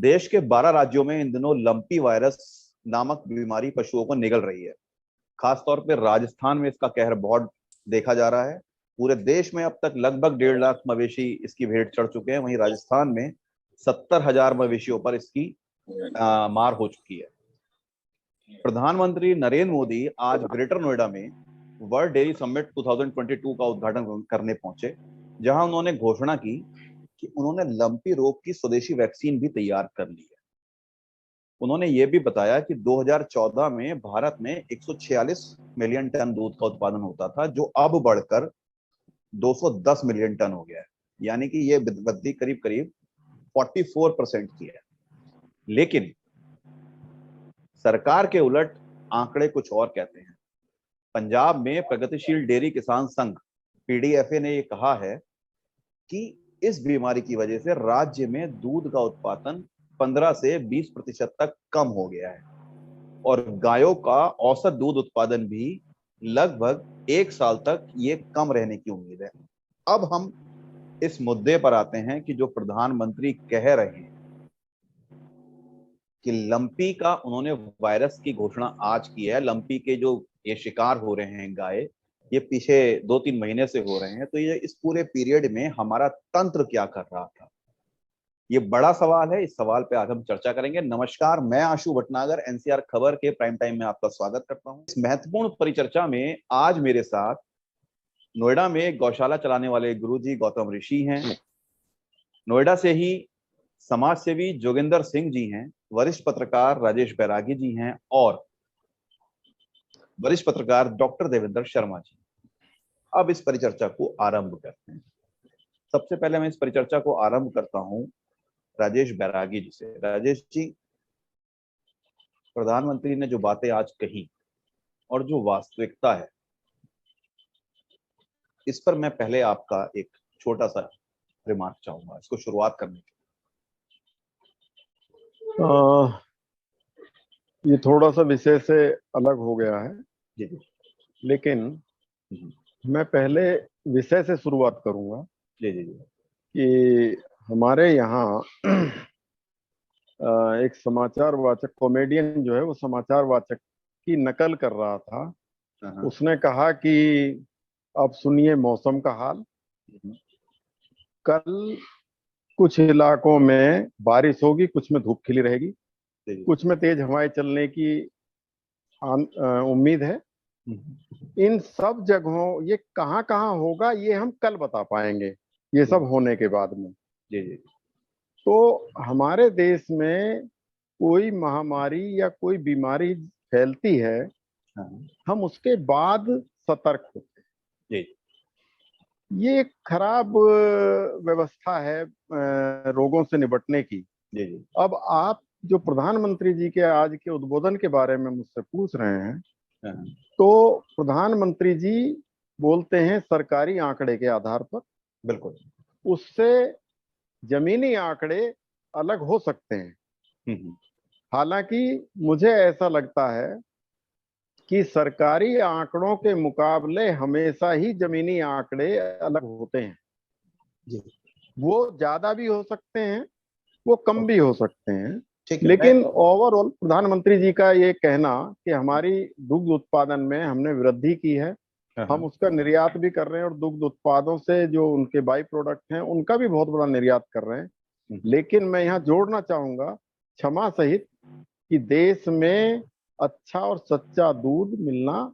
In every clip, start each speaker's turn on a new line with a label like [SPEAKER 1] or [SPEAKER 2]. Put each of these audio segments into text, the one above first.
[SPEAKER 1] देश के 12 राज्यों में इन दिनों लंपी वायरस नामक बीमारी पशुओं को निगल रही है। खासतौर पर राजस्थान में इसका कहर बहुत देखा जा रहा है। पूरे देश में अब तक लगभग 1.5 लाख मवेशी इसकी भेंट चढ़ चुके हैं। वहीं राजस्थान में 70,000 मवेशियों पर इसकी मार हो चुकी है। प्रधानमंत्री नरेंद्र मोदी आज ग्रेटर नोएडा में वर्ल्ड डेयरी समिट 2022 का उद्घाटन करने पहुंचे, जहां उन्होंने घोषणा की कि उन्होंने लंपी रोग की स्वदेशी वैक्सीन भी तैयार कर ली है। उन्होंने ये भी बताया कि 2014 में भारत में 146 मिलियन टन दूध का उत्पादन होता था, जो अब बढ़कर 210 मिलियन टन हो गया है। यानी कि ये वृद्धि करीब करीब 44% की है। लेकिन सरकार के उलट आंकड़े कुछ और कहते हैं। पंजाब में प्रगतिशील डेयरी किसान संघ पीडीएफए ने ये कहा है कि इस बीमारी की वजह से राज्य में दूध का उत्पादन 15 से 20% तक कम हो गया है और गायों का औसत दूध उत्पादन भी लगभग 1 साल तक ये कम रहने की उम्मीद है। अब हम इस मुद्दे पर आते हैं कि जो प्रधानमंत्री कह रहे हैं कि लंपी का उन्होंने वायरस की घोषणा आज की है। लंपी के जो ये शिकार हो रहे हैं गाय, ये पीछे 2-3 महीने से हो रहे हैं। तो ये इस पूरे पीरियड में हमारा तंत्र क्या कर रहा था, ये बड़ा सवाल है। इस सवाल पे आज हम चर्चा करेंगे। नमस्कार, मैं आशु भटनागर एनसीआर खबर के प्राइम टाइम में आपका स्वागत करता हूं। इस महत्वपूर्ण परिचर्चा में आज मेरे साथ नोएडा में गौशाला चलाने वाले गुरुजी गौतम ऋषि हैं, नोएडा से ही समाज सेवी जोगिंदर सिंह जी हैं, वरिष्ठ पत्रकार राजेश बैरागी जी हैं और वरिष्ठ पत्रकार डॉक्टर देवेंद्र शर्मा जी। अब इस परिचर्चा को आरंभ करते हैं। सबसे पहले मैं इस परिचर्चा को आरंभ करता हूं राजेश बैरागी जी से। राजेश जी, प्रधानमंत्री ने जो बातें आज कही और जो वास्तविकता है, इस पर मैं पहले आपका एक छोटा सा रिमार्क चाहूंगा, इसको शुरुआत करने के।
[SPEAKER 2] ये थोड़ा सा विषय से अलग हो गया है
[SPEAKER 1] जी जी।
[SPEAKER 2] लेकिन मैं पहले विषय से शुरुआत करूंगा
[SPEAKER 1] जी जी जी।
[SPEAKER 2] कि हमारे यहाँ एक समाचार वाचक कॉमेडियन जो है वो समाचार वाचक की नकल कर रहा था। उसने कहा कि अब सुनिए मौसम का हाल। कल कुछ इलाकों में बारिश होगी, कुछ में धूप खिली रहेगी, कुछ में तेज हवाएं चलने की उम्मीद है। इन सब जगहों ये कहाँ कहाँ होगा ये हम कल बता पाएंगे, ये सब होने के बाद में।
[SPEAKER 1] जी जी।
[SPEAKER 2] तो हमारे देश में कोई महामारी या कोई बीमारी फैलती है, हम उसके बाद सतर्क होते हैं। ये एक खराब व्यवस्था है रोगों से निपटने की। अब आप जो प्रधानमंत्री जी के आज के उद्बोधन के बारे में मुझसे पूछ रहे हैं, तो प्रधानमंत्री जी बोलते हैं सरकारी आंकड़े के आधार पर।
[SPEAKER 1] बिल्कुल।
[SPEAKER 2] उससे जमीनी आंकड़े अलग हो सकते हैं। हालांकि मुझे ऐसा लगता है कि सरकारी आंकड़ों के मुकाबले हमेशा ही जमीनी आंकड़े अलग होते हैं। वो ज्यादा भी हो सकते हैं, वो कम भी हो सकते हैं, लेकिन ओवरऑल प्रधानमंत्री जी का ये कहना कि हमारी दुग्ध उत्पादन में हमने वृद्धि की है, हम उसका निर्यात भी कर रहे हैं और दुग्ध उत्पादों से जो उनके बाई प्रोडक्ट हैं उनका भी बहुत बड़ा निर्यात कर रहे हैं। लेकिन मैं यहाँ जोड़ना चाहूंगा क्षमा सहित कि देश में अच्छा और सच्चा दूध मिलना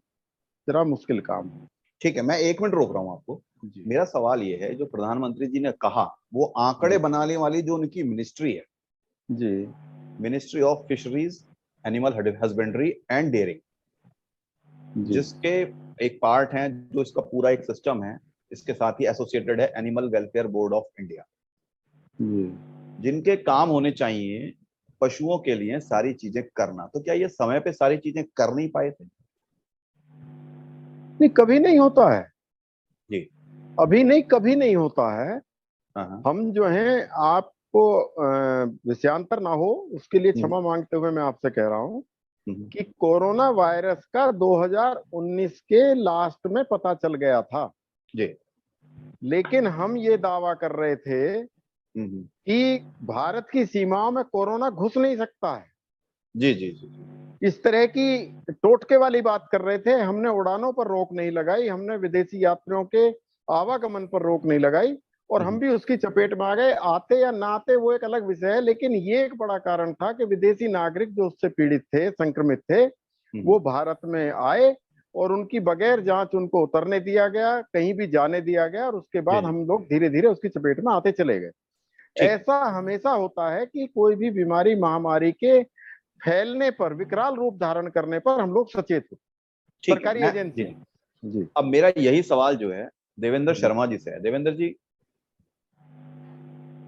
[SPEAKER 2] जरा मुश्किल काम है।
[SPEAKER 1] ठीक है, मैं 1 मिनट रोक रहा हूँ आपको। मेरा सवाल ये है, जो प्रधानमंत्री जी ने कहा वो आंकड़े बनाने वाली जो उनकी मिनिस्ट्री है
[SPEAKER 2] जी,
[SPEAKER 1] ministry of fisheries, animal husbandry and dairying, जिसके एक पार्ट है जो इसका पूरा एक सिस्टम है, इसके साथ ही एसोसिएटेड है animal welfare board of India, जिनके काम होने चाहिए पशुओं के लिए सारी चीजें करना। तो क्या ये समय पे सारी चीजें कर नहीं पाए थे?
[SPEAKER 2] नहीं, कभी नहीं होता है
[SPEAKER 1] जी।
[SPEAKER 2] अभी नहीं, कभी नहीं होता है। हम जो हैं, आपको विषयांतर ना हो उसके लिए क्षमा मांगते हुए मैं आपसे कह रहा हूं कि कोरोना वायरस का 2019 के लास्ट में पता चल गया था जी। लेकिन हम ये दावा कर रहे थे कि भारत की सीमाओं में कोरोना घुस नहीं सकता है।
[SPEAKER 1] जी जी जी।
[SPEAKER 2] इस तरह की टोटके वाली बात कर रहे थे। हमने उड़ानों पर रोक नहीं लगाई, हमने विदेशी यात्रियों के आवागमन पर रोक नहीं लगाई, और हम भी उसकी चपेट में आ गए। आते या ना आते वो एक अलग विषय है, लेकिन ये एक बड़ा कारण था कि विदेशी नागरिक जो उससे पीड़ित थे, संक्रमित थे, वो भारत में आए और उनकी बगैर जांच उनको उतरने दिया गया, कहीं भी जाने दिया गया, और उसके बाद हम लोग धीरे धीरे उसकी चपेट में आते चले गए। ऐसा हमेशा होता है कि कोई भी बीमारी, महामारी के फैलने पर, विकराल रूप धारण करने पर हम लोग सचेत हो, सरकारी एजेंसी।
[SPEAKER 1] जी। अब मेरा यही सवाल जो है देवेंद्र शर्मा जी से है। देवेंद्र जी,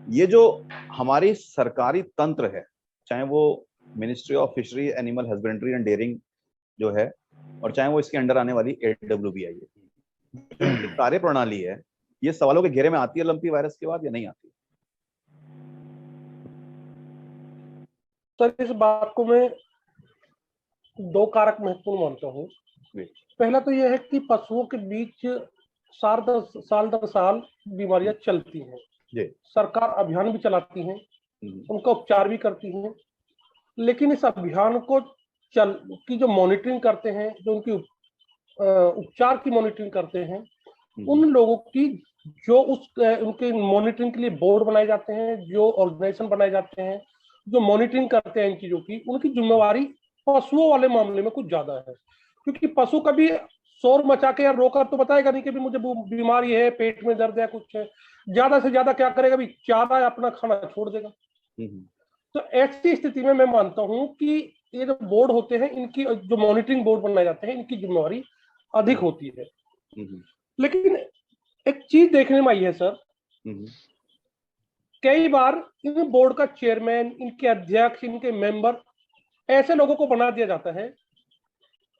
[SPEAKER 1] ये जो हमारी सरकारी तंत्र है, चाहे वो ministry of fishery, animal husbandry and dairying जो है, और चाहे वो इसके अंडर आने वाली AWBI है, इनकी कार्य प्रणाली है, ये सवालों के घेरे में आती है लंपी वायरस के बाद या नहीं आती?
[SPEAKER 3] सर, इस बात को मैं दो कारक महत्वपूर्ण मानता हूँ। पहला तो यह है कि पशुओं के बीच साल दर साल बीमारियां चलती हैं। सरकार अभियान भी चलाती है, उनका उपचार भी करती है, लेकिन इस अभियान को की जो मॉनिटरिंग करते हैं, जो उनकी उपचार की मॉनिटरिंग करते हैं, उन लोगों की जो उनके मॉनिटरिंग के लिए बोर्ड बनाए जाते हैं, जो ऑर्गेनाइजेशन बनाए जाते हैं, जो मॉनिटरिंग करते हैं इन चीजों की, उनकी जिम्मेवारी पशुओं वाले मामले में कुछ ज्यादा है। क्योंकि पशु कभी शोर मचा के या रोकर तो बताएगा नहीं कि भी मुझे बीमारी है, पेट में दर्द है, कुछ है। ज्यादा से ज्यादा क्या करेगा, भी चारा अपना खाना छोड़ देगा। तो ऐसी स्थिति में मैं मानता हूं कि ये जो बोर्ड होते हैं, इनकी जो मॉनिटरिंग बोर्ड बनाए जाते हैं, इनकी जिम्मेवारी अधिक होती है। लेकिन एक चीज देखने में आई है सर, कई बार इन बोर्ड का चेयरमैन, इनके अध्यक्ष, इनके मेंबर ऐसे लोगों को बना दिया जाता है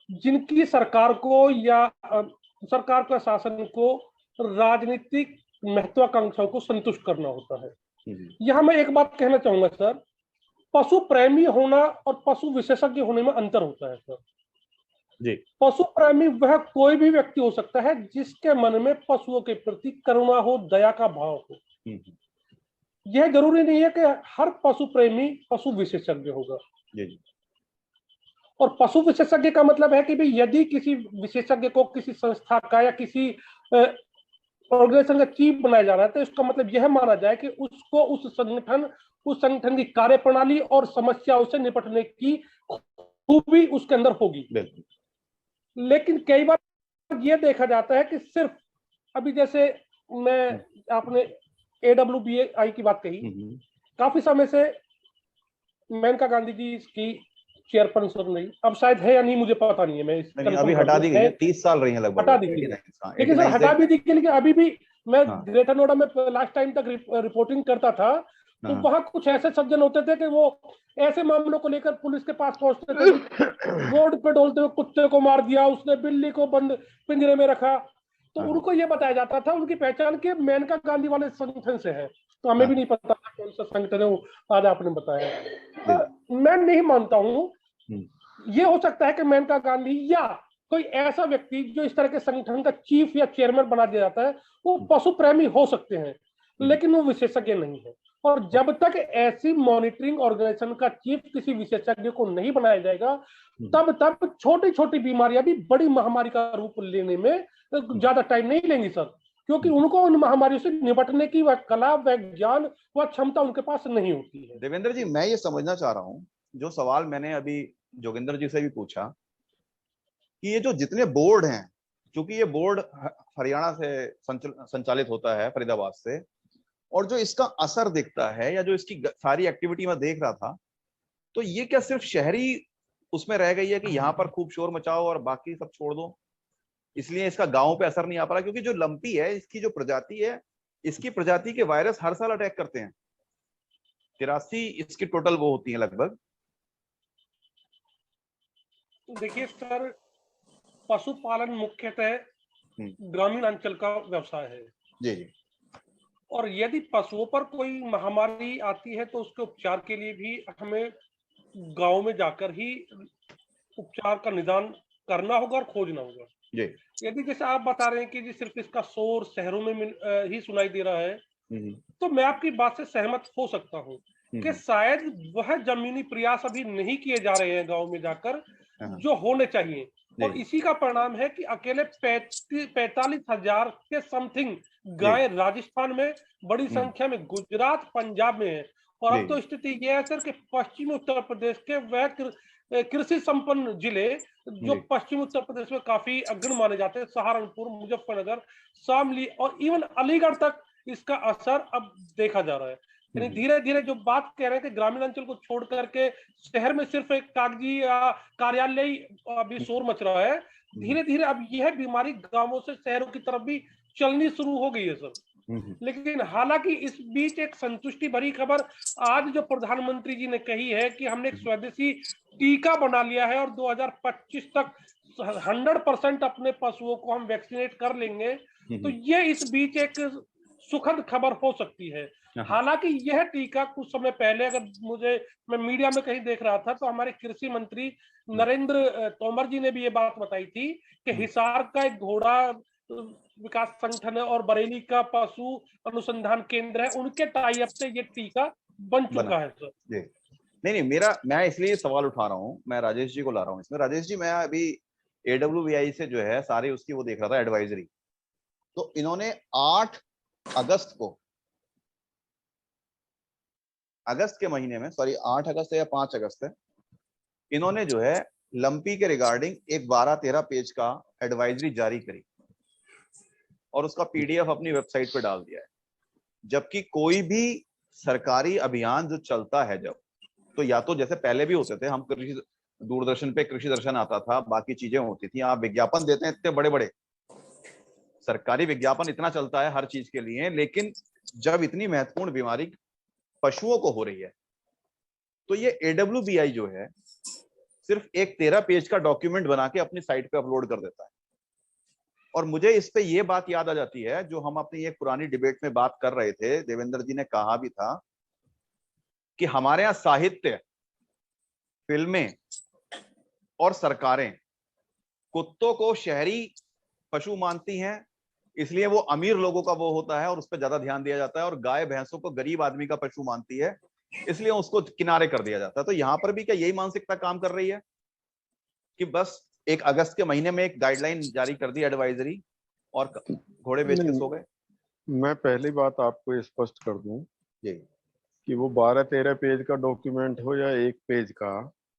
[SPEAKER 3] जिनकी सरकार को या सरकार के शासन को राजनीतिक महत्वाकांक्षाओं को संतुष्ट करना होता है। यहां मैं एक बात कहना चाहूंगा सर, पशु प्रेमी होना और पशु विशेषज्ञ होने में अंतर होता है सर
[SPEAKER 1] जी।
[SPEAKER 3] पशु प्रेमी वह कोई भी व्यक्ति हो सकता है जिसके मन में पशुओं के प्रति करुणा हो, दया का भाव हो। यह जरूरी नहीं है कि हर पशु प्रेमी पशु विशेषज्ञ होगा।
[SPEAKER 1] जी।
[SPEAKER 3] और पशु विशेषज्ञ का मतलब है कि भी यदि किसी विशेषज्ञ को किसी संस्था का या किसी ऑर्गेनाइजेशन का चीफ बनाया जा रहा है, तो इसका मतलब यह माना जाए कि उसको उस संगठन की कार्यप्रणाली और समस्याओं से निपटने की खूबी उसके अंदर होगी। लेकिन कई बार यह देखा जाता है कि सिर्फ अभी जैसे आपने AWBI की बात कही, काफी समय से मेनका गांधी जी इसकी चेयरपर्सन रही। अब शायद है या नहीं मुझे पता नहीं है, मैं
[SPEAKER 1] अभी हटा दी गई है, 30 साल रही है लगभग,
[SPEAKER 3] हटा दी गई है। लेकिन सर हटा भी दी गई, लेकिन अभी भी मैं ग्रेटर नोएडा में लास्ट टाइम तक रिपोर्टिंग करता था, तो वहां कुछ ऐसे सज्जन होते थे कि वो ऐसे मामलों को लेकर पुलिस के पास पहुंचते थे, रोड पे डोलते हुए कुत्ते को मार दिया, उसने बिल्ली को बंद पिंजरे में रखा, तो उनको ये बताया जाता था उनकी पहचान के मेनका गांधी वाले संगठन से है। तो हमें भी नहीं पता था कौन सा संगठन है वो, आज आपने बताया। मैं नहीं मानता हूं, ये हो सकता है कि मेनका गांधी या कोई ऐसा व्यक्ति जो इस तरह के संगठन का चीफ या चेयरमैन बना दिया जाता है, वो पशु प्रेमी हो सकते हैं, लेकिन वो विशेषज्ञ नहीं है। और जब तक ऐसी मॉनिटरिंग ऑर्गेनाइजेशन का चीफ किसी विशेषज्ञ को नहीं बनाया जाएगा, तब तक छोटी छोटी बीमारियां भी बड़ी महामारी का रूप लेने में ज्यादा टाइम नहीं लेंगी सर, क्योंकि उनको उन महामारियों से निपटने की वह कला, वह ज्ञान, वह क्षमता उनके पास नहीं होती है।
[SPEAKER 1] देवेंद्र जी, मैं ये समझना चाह रहा हूँ, जो सवाल मैंने अभी जोगिंदर जी से भी पूछा, कि ये जो जितने बोर्ड हैं, क्योंकि ये बोर्ड हरियाणा से संचालित होता है, फरीदाबाद से, और जो इसका असर दिखता है या जो इसकी सारी एक्टिविटी में देख रहा था, तो ये क्या सिर्फ शहरी उसमें रह गई है कि यहाँ पर खूब शोर मचाओ और बाकी सब छोड़ दो, इसलिए इसका गांव पे असर नहीं आ पा रहा? क्योंकि जो लंपी है, इसकी जो प्रजाति है, इसकी प्रजाति के वायरस हर साल अटैक करते हैं। 83 इसकी टोटल वो होती है लगभग।
[SPEAKER 3] देखिए सर, पशुपालन मुख्यतः ग्रामीण अंचल का व्यवसाय है
[SPEAKER 1] जी जी।
[SPEAKER 3] और यदि पशुओं पर कोई महामारी आती है तो उसके उपचार के लिए भी हमें गांव में जाकर ही उपचार का निदान करना होगा और खोजना होगा जी। यदि जैसे आप बता रहे हैं कि जी सिर्फ इसका शोर शहरों में ही सुनाई दे रहा है, तो मैं आपकी बात से सहमत हो सकता हूँ कि शायद वह जमीनी प्रयास अभी नहीं किए जा रहे हैं गांव में जाकर जो होने चाहिए, और इसी का परिणाम है कि अकेले 45,000 के समथिंग गायें राजस्थान में, बड़ी संख्या में गुजरात पंजाब में है। और अब तो स्थिति यह है सर कि पश्चिमी उत्तर प्रदेश के वह कृषि संपन्न जिले जो पश्चिमी उत्तर प्रदेश में काफी अग्रणी माने जाते हैं, सहारनपुर, मुजफ्फरनगर, शामली और इवन अलीगढ़ तक इसका असर अब देखा जा रहा है। यानी धीरे धीरे जो बात कह रहे हैं कि ग्रामीण अंचल को छोड़ करके शहर में सिर्फ एक कागजी कार्यालय अभी शोर मच रहा है, धीरे धीरे अब यह बीमारी गांवों से शहरों की तरफ भी चलनी शुरू हो गई है सर। लेकिन हालांकि इस बीच एक संतुष्टि भरी खबर आज जो प्रधानमंत्री जी ने कही है कि हमने एक स्वदेशी टीका बना लिया है और 2025 तक 100% अपने पशुओं को हम वैक्सीनेट कर लेंगे, तो ये इस बीच एक सुखद खबर हो सकती है। हालांकि यह टीका कुछ समय पहले, अगर मैं मीडिया में कहीं देख रहा था, तो हमारे कृषि मंत्री नरेंद्र तोमर जी ने भी ये बात बताई थी कि हिसार का एक घोड़ा विकास संगठन है और बरेली का पशु अनुसंधान केंद्र है, उनके टाई अप से ये टीका बन चुका है सर।
[SPEAKER 1] नहीं, मैं इसलिए सवाल उठा रहा हूँ, मैं राजेश जी को ला रहा हूँ इसमें। राजेश जी, मैं अभी AWBI से जो है सारी उसकी वो देख रहा था एडवाइजरी, तो इन्होंने 8 अगस्त को, अगस्त के महीने में, सॉरी 8 अगस्त है या 5 अगस्त है, इन्होंने जो है लंपी के रिगार्डिंग एक 12-13 पेज का एडवाइजरी जारी करी और उसका PDF अपनी वेबसाइट पे डाल दिया है। जबकि कोई भी सरकारी अभियान जो चलता है जब, तो या तो जैसे पहले भी होते थे, हम दूरदर्शन पे कृषि दर्शन आता था, बाकी चीजें होती थी, आप विज्ञापन देते हैं इतने बड़े बड़े सरकारी विज्ञापन, इतना चलता है हर चीज के लिए, लेकिन जब इतनी महत्वपूर्ण बीमारी पशुओं को हो रही है, तो ये AWBI जो है सिर्फ एक 13 पेज का डॉक्यूमेंट बना के अपनी साइट पे अपलोड कर देता है। और मुझे इस पे ये बात याद आ जाती है जो हम अपनी एक पुरानी डिबेट में बात कर रहे थे, देवेंद्र जी ने कहा भी था कि हमारे यहाँ साहित्य, फिल्में और सरकारें कुत्तों को शहरी पशु मानती हैं, इसलिए वो अमीर लोगों का वो होता है और उस पर ज्यादा ध्यान दिया जाता है, और गाय भैंसों को गरीब आदमी का पशु मानती है, इसलिए उसको किनारे कर दिया जाता है। तो यहाँ पर भी क्या यही मानसिकता काम कर रही है कि बस 1 अगस्त के महीने में एक गाइडलाइन जारी कर दी एडवाइजरी और घोड़े बेच के सो गए? मैं
[SPEAKER 2] पहली बात आपको स्पष्ट कर दूं जी कि वो 12-13 पेज का डॉक्यूमेंट हो या 1 पेज का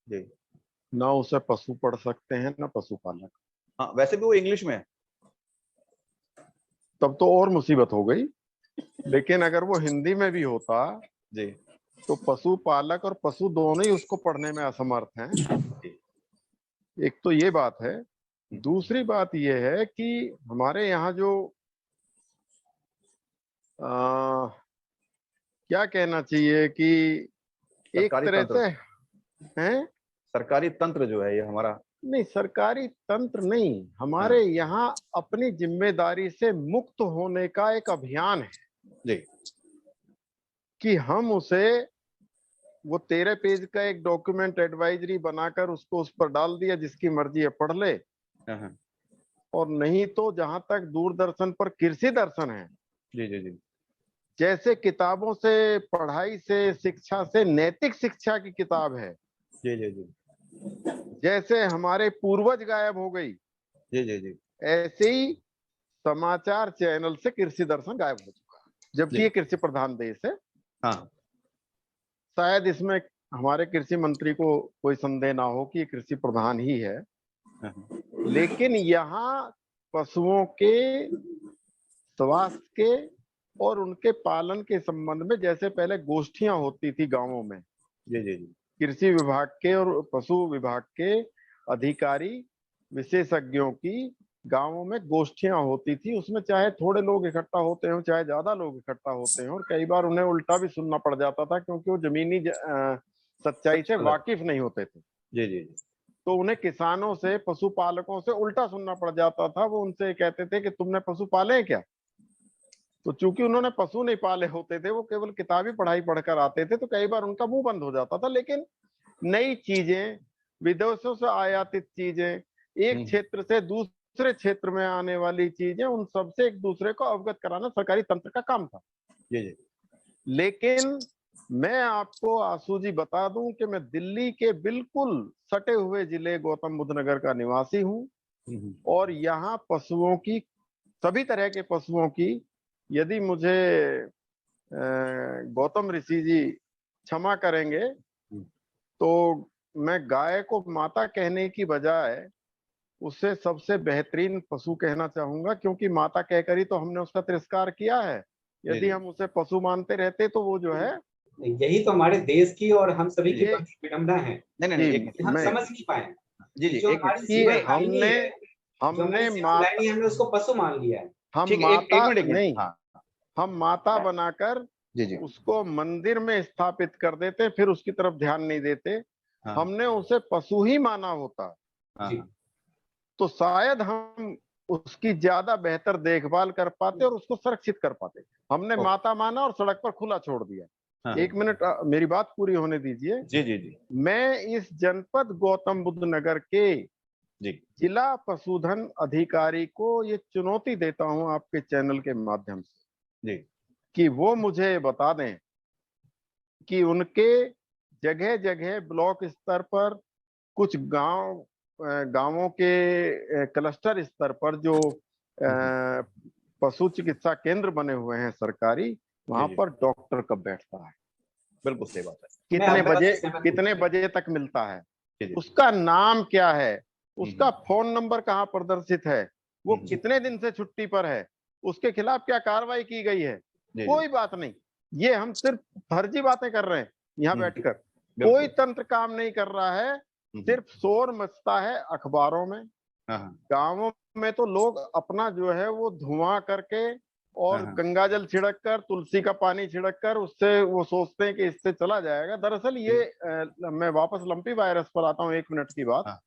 [SPEAKER 2] जी, ना उसे पशु पढ़ सकते हैं ना पशुपालक।
[SPEAKER 1] हाँ, वैसे भी वो इंग्लिश में है,
[SPEAKER 2] तब तो और मुसीबत हो गई। लेकिन अगर वो हिंदी में भी होता जी, तो पशुपालक और पशु दोनों ही उसको पढ़ने में असमर्थ हैं। एक तो ये बात है। दूसरी बात ये है कि हमारे यहाँ जो क्या कहना चाहिए कि एक तरह से है
[SPEAKER 1] सरकारी तंत्र जो है ये हमारा,
[SPEAKER 2] नहीं सरकारी तंत्र नहीं, हमारे यहाँ अपनी जिम्मेदारी से मुक्त होने का एक अभियान है जी, कि हम उसे वो 13 पेज का एक डॉक्यूमेंट एडवाइजरी बनाकर उसको उस पर डाल दिया, जिसकी मर्जी है पढ़ ले। और नहीं तो जहां तक दूरदर्शन पर कृषि दर्शन है जी जी जी, जैसे किताबों से, पढ़ाई से, शिक्षा से नैतिक शिक्षा की किताब है जी जी जी, जैसे हमारे पूर्वज गायब हो गई जी जी जी, ऐसे ही समाचार चैनल से कृषि दर्शन गायब हो चुका, जबकि ये कृषि प्रधान देश है। हाँ, शायद इसमें हमारे कृषि मंत्री को कोई संदेह ना हो कि ये कृषि प्रधान ही है, लेकिन यहाँ पशुओं के स्वास्थ्य के और उनके पालन के संबंध में जैसे पहले गोष्ठियां होती थी गांवों में जी जी जी, कृषि विभाग के और पशु विभाग के अधिकारी विशेषज्ञों की गांवों में गोष्ठियां होती थी, उसमें चाहे थोड़े लोग इकट्ठा होते हो चाहे ज्यादा लोग इकट्ठा होते हो, और कई बार उन्हें उल्टा भी सुनना पड़ जाता था क्योंकि वो जमीनी सच्चाई से वाकिफ नहीं होते थे जी जी, तो उन्हें किसानों से, पशुपालकों से उल्टा सुनना पड़ जाता था। वो उनसे कहते थे कि तुमने पशु पाले हैं क्या, तो चूंकि उन्होंने पशु नहीं पाले होते थे, वो केवल किताबी पढ़ाई पढ़कर आते थे, तो कई बार उनका मुंह बंद हो जाता था। लेकिन नई चीजें, विदेशों से आयातित चीजें, एक क्षेत्र से दूसरे क्षेत्र में आने वाली चीजें, उन सबसे एक दूसरे को अवगत कराना सरकारी तंत्र का काम था
[SPEAKER 1] जी।
[SPEAKER 2] लेकिन मैं आपको आशु जी बता दूं कि मैं दिल्ली के बिल्कुल सटे हुए जिले गौतम बुद्ध नगर का निवासी हूं और यहाँ पशुओं की, सभी तरह के पशुओं की, यदि मुझे गौतम ऋषि जी क्षमा करेंगे तो मैं गाय को माता कहने की बजाय उसे सबसे बेहतरीन पशु कहना चाहूंगा, क्योंकि माता कहकर ही तो हमने उसका तिरस्कार किया है। यदि हम उसे पशु मानते रहते तो वो जो है,
[SPEAKER 4] यही तो हमारे देश की और हम सभी की
[SPEAKER 2] ये
[SPEAKER 4] विडंबना है।
[SPEAKER 1] नहीं,
[SPEAKER 4] हम समझ नहीं पाए
[SPEAKER 1] जी
[SPEAKER 4] जो हमारी
[SPEAKER 2] कि हमने
[SPEAKER 4] हमने उसको पशु मान लिया है।
[SPEAKER 2] हम माता नहीं,
[SPEAKER 1] हाँ,
[SPEAKER 2] हम माता बनाकर
[SPEAKER 1] जी।
[SPEAKER 2] उसको मंदिर में स्थापित कर देते, फिर उसकी तरफ ध्यान नहीं देते।
[SPEAKER 1] हाँ,
[SPEAKER 2] हमने उसे पशु ही माना होता तो शायद हम उसकी ज्यादा बेहतर देखभाल कर पाते और उसको सुरक्षित कर पाते। हमने माता माना और सड़क पर खुला छोड़ दिया। एक मिनट मेरी बात पूरी होने दीजिए।
[SPEAKER 1] जी।
[SPEAKER 2] मैं इस जनपद गौतम बुद्ध नगर के जिला पशुधन अधिकारी को ये चुनौती देता हूं आपके चैनल के माध्यम से कि वो मुझे बता दें कि उनके जगह जगह ब्लॉक स्तर पर, कुछ गांवों के क्लस्टर स्तर पर जो पशु चिकित्सा केंद्र बने हुए हैं सरकारी, वहां पर डॉक्टर कब बैठता है,
[SPEAKER 1] बिल्कुल सही बात है,
[SPEAKER 2] कितने बजे तक मिलता है, उसका नाम क्या है, उसका फोन नंबर कहाँ प्रदर्शित है, वो कितने दिन से छुट्टी पर है, उसके खिलाफ क्या कार्रवाई की गई है, कोई बात नहीं। ये हम सिर्फ फर्जी बातें कर रहे हैं यहाँ बैठकर, कोई तंत्र काम नहीं कर रहा है, सिर्फ शोर मचता है अखबारों में। गांवों में तो लोग अपना जो है वो धुआं करके और गंगा जल छिड़क कर, तुलसी का पानी छिड़क कर, उससे वो सोचते हैं कि इससे चला जाएगा। दरअसल ये मैं वापस लंपी वायरस पर आता हूँ, 1 मिनट की बात।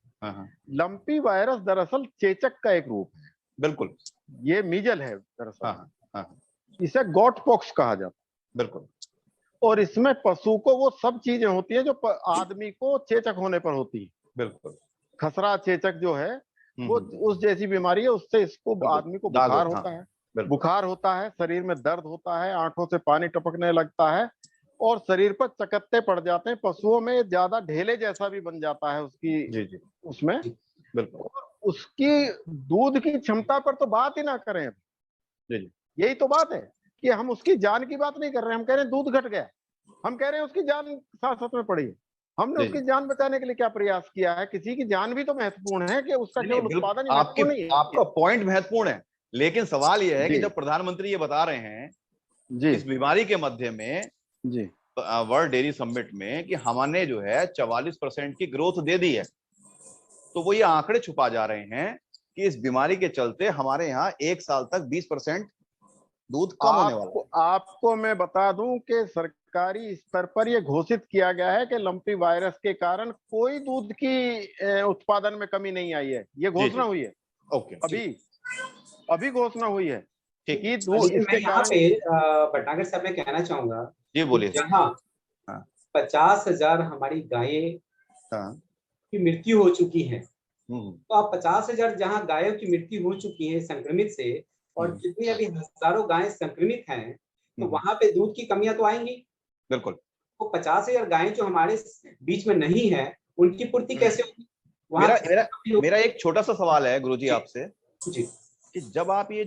[SPEAKER 2] लंपी वायरस दरअसल चेचक का एक रूप है।
[SPEAKER 1] बिल्कुल,
[SPEAKER 2] ये मीजल है दरअसल, इसे गॉट पॉक्स कहा जाता है।
[SPEAKER 1] बिल्कुल।
[SPEAKER 2] और इसमें पशु को वो सब चीजें होती हैं जो आदमी को चेचक होने पर होती है।
[SPEAKER 1] बिल्कुल,
[SPEAKER 2] खसरा चेचक जो है वो उस जैसी बीमारी है, उससे इसको आदमी को बुखार होता है, बुखार होता है, शरीर में दर्द होता है, आंखों से पानी टपकने लगता है और शरीर पर चकत्ते पड़ जाते हैं। पशुओं में ज्यादा ढेले जैसा भी बन जाता है उसकी उसमें।
[SPEAKER 1] बिल्कुल,
[SPEAKER 2] उसकी दूध की क्षमता पर तो बात ही ना करें। यही तो बात है कि हम उसकी जान की बात नहीं कर रहे हैं, हम कह रहे हैं दूध घट गया, हम कह रहे हैं उसकी जान साथ में पड़ी है। हमने उसकी जान बचाने के लिए क्या प्रयास किया है? किसी की जान भी तो महत्वपूर्ण है कि उसका केवल उत्पादन ही महत्वपूर्ण नहीं है।
[SPEAKER 1] आपका पॉइंट महत्वपूर्ण है, लेकिन सवाल यह है कि जब प्रधानमंत्री ये बता रहे हैं इस बीमारी के मध्य में वर्ल्ड डेयरी समिट में कि हमने जो है 44% की ग्रोथ दे दी है, तो वो ये आंकड़े छुपा जा रहे हैं कि इस बीमारी के चलते हमारे यहाँ 1 साल तक 20% दूध कम होने वाला है।
[SPEAKER 2] आपको मैं बता दूं कि सरकारी स्तर पर यह घोषित किया गया है कि लंपी वायरस के कारण कोई दूध की उत्पादन में कमी नहीं आई है। ये घोषणा हुई है।
[SPEAKER 1] ओके,
[SPEAKER 2] अभी घोषणा हुई है
[SPEAKER 4] कि दूध इसके कारण। भटनागर साहब मैं कहना चाहूंगा,
[SPEAKER 1] जी बोलिए।
[SPEAKER 4] जहाँ 50,000 हमारी गायें की मृत्यु हो चुकी है, तो आप 50,000 जहाँ गायों की मृत्यु हो चुकी है संक्रमित से, और जितनी अभी हजारों गायें संक्रमित हैं, तो वहां पे दूध की कमियां तो आएंगी।
[SPEAKER 1] बिल्कुल।
[SPEAKER 4] तो 50,000 गायें जो हमारे बीच में नहीं है, उनकी पूर्ति कैसे होगी?
[SPEAKER 1] मेरा एक छोटा सा सवाल है गुरुजी आपसे कि जब आप ये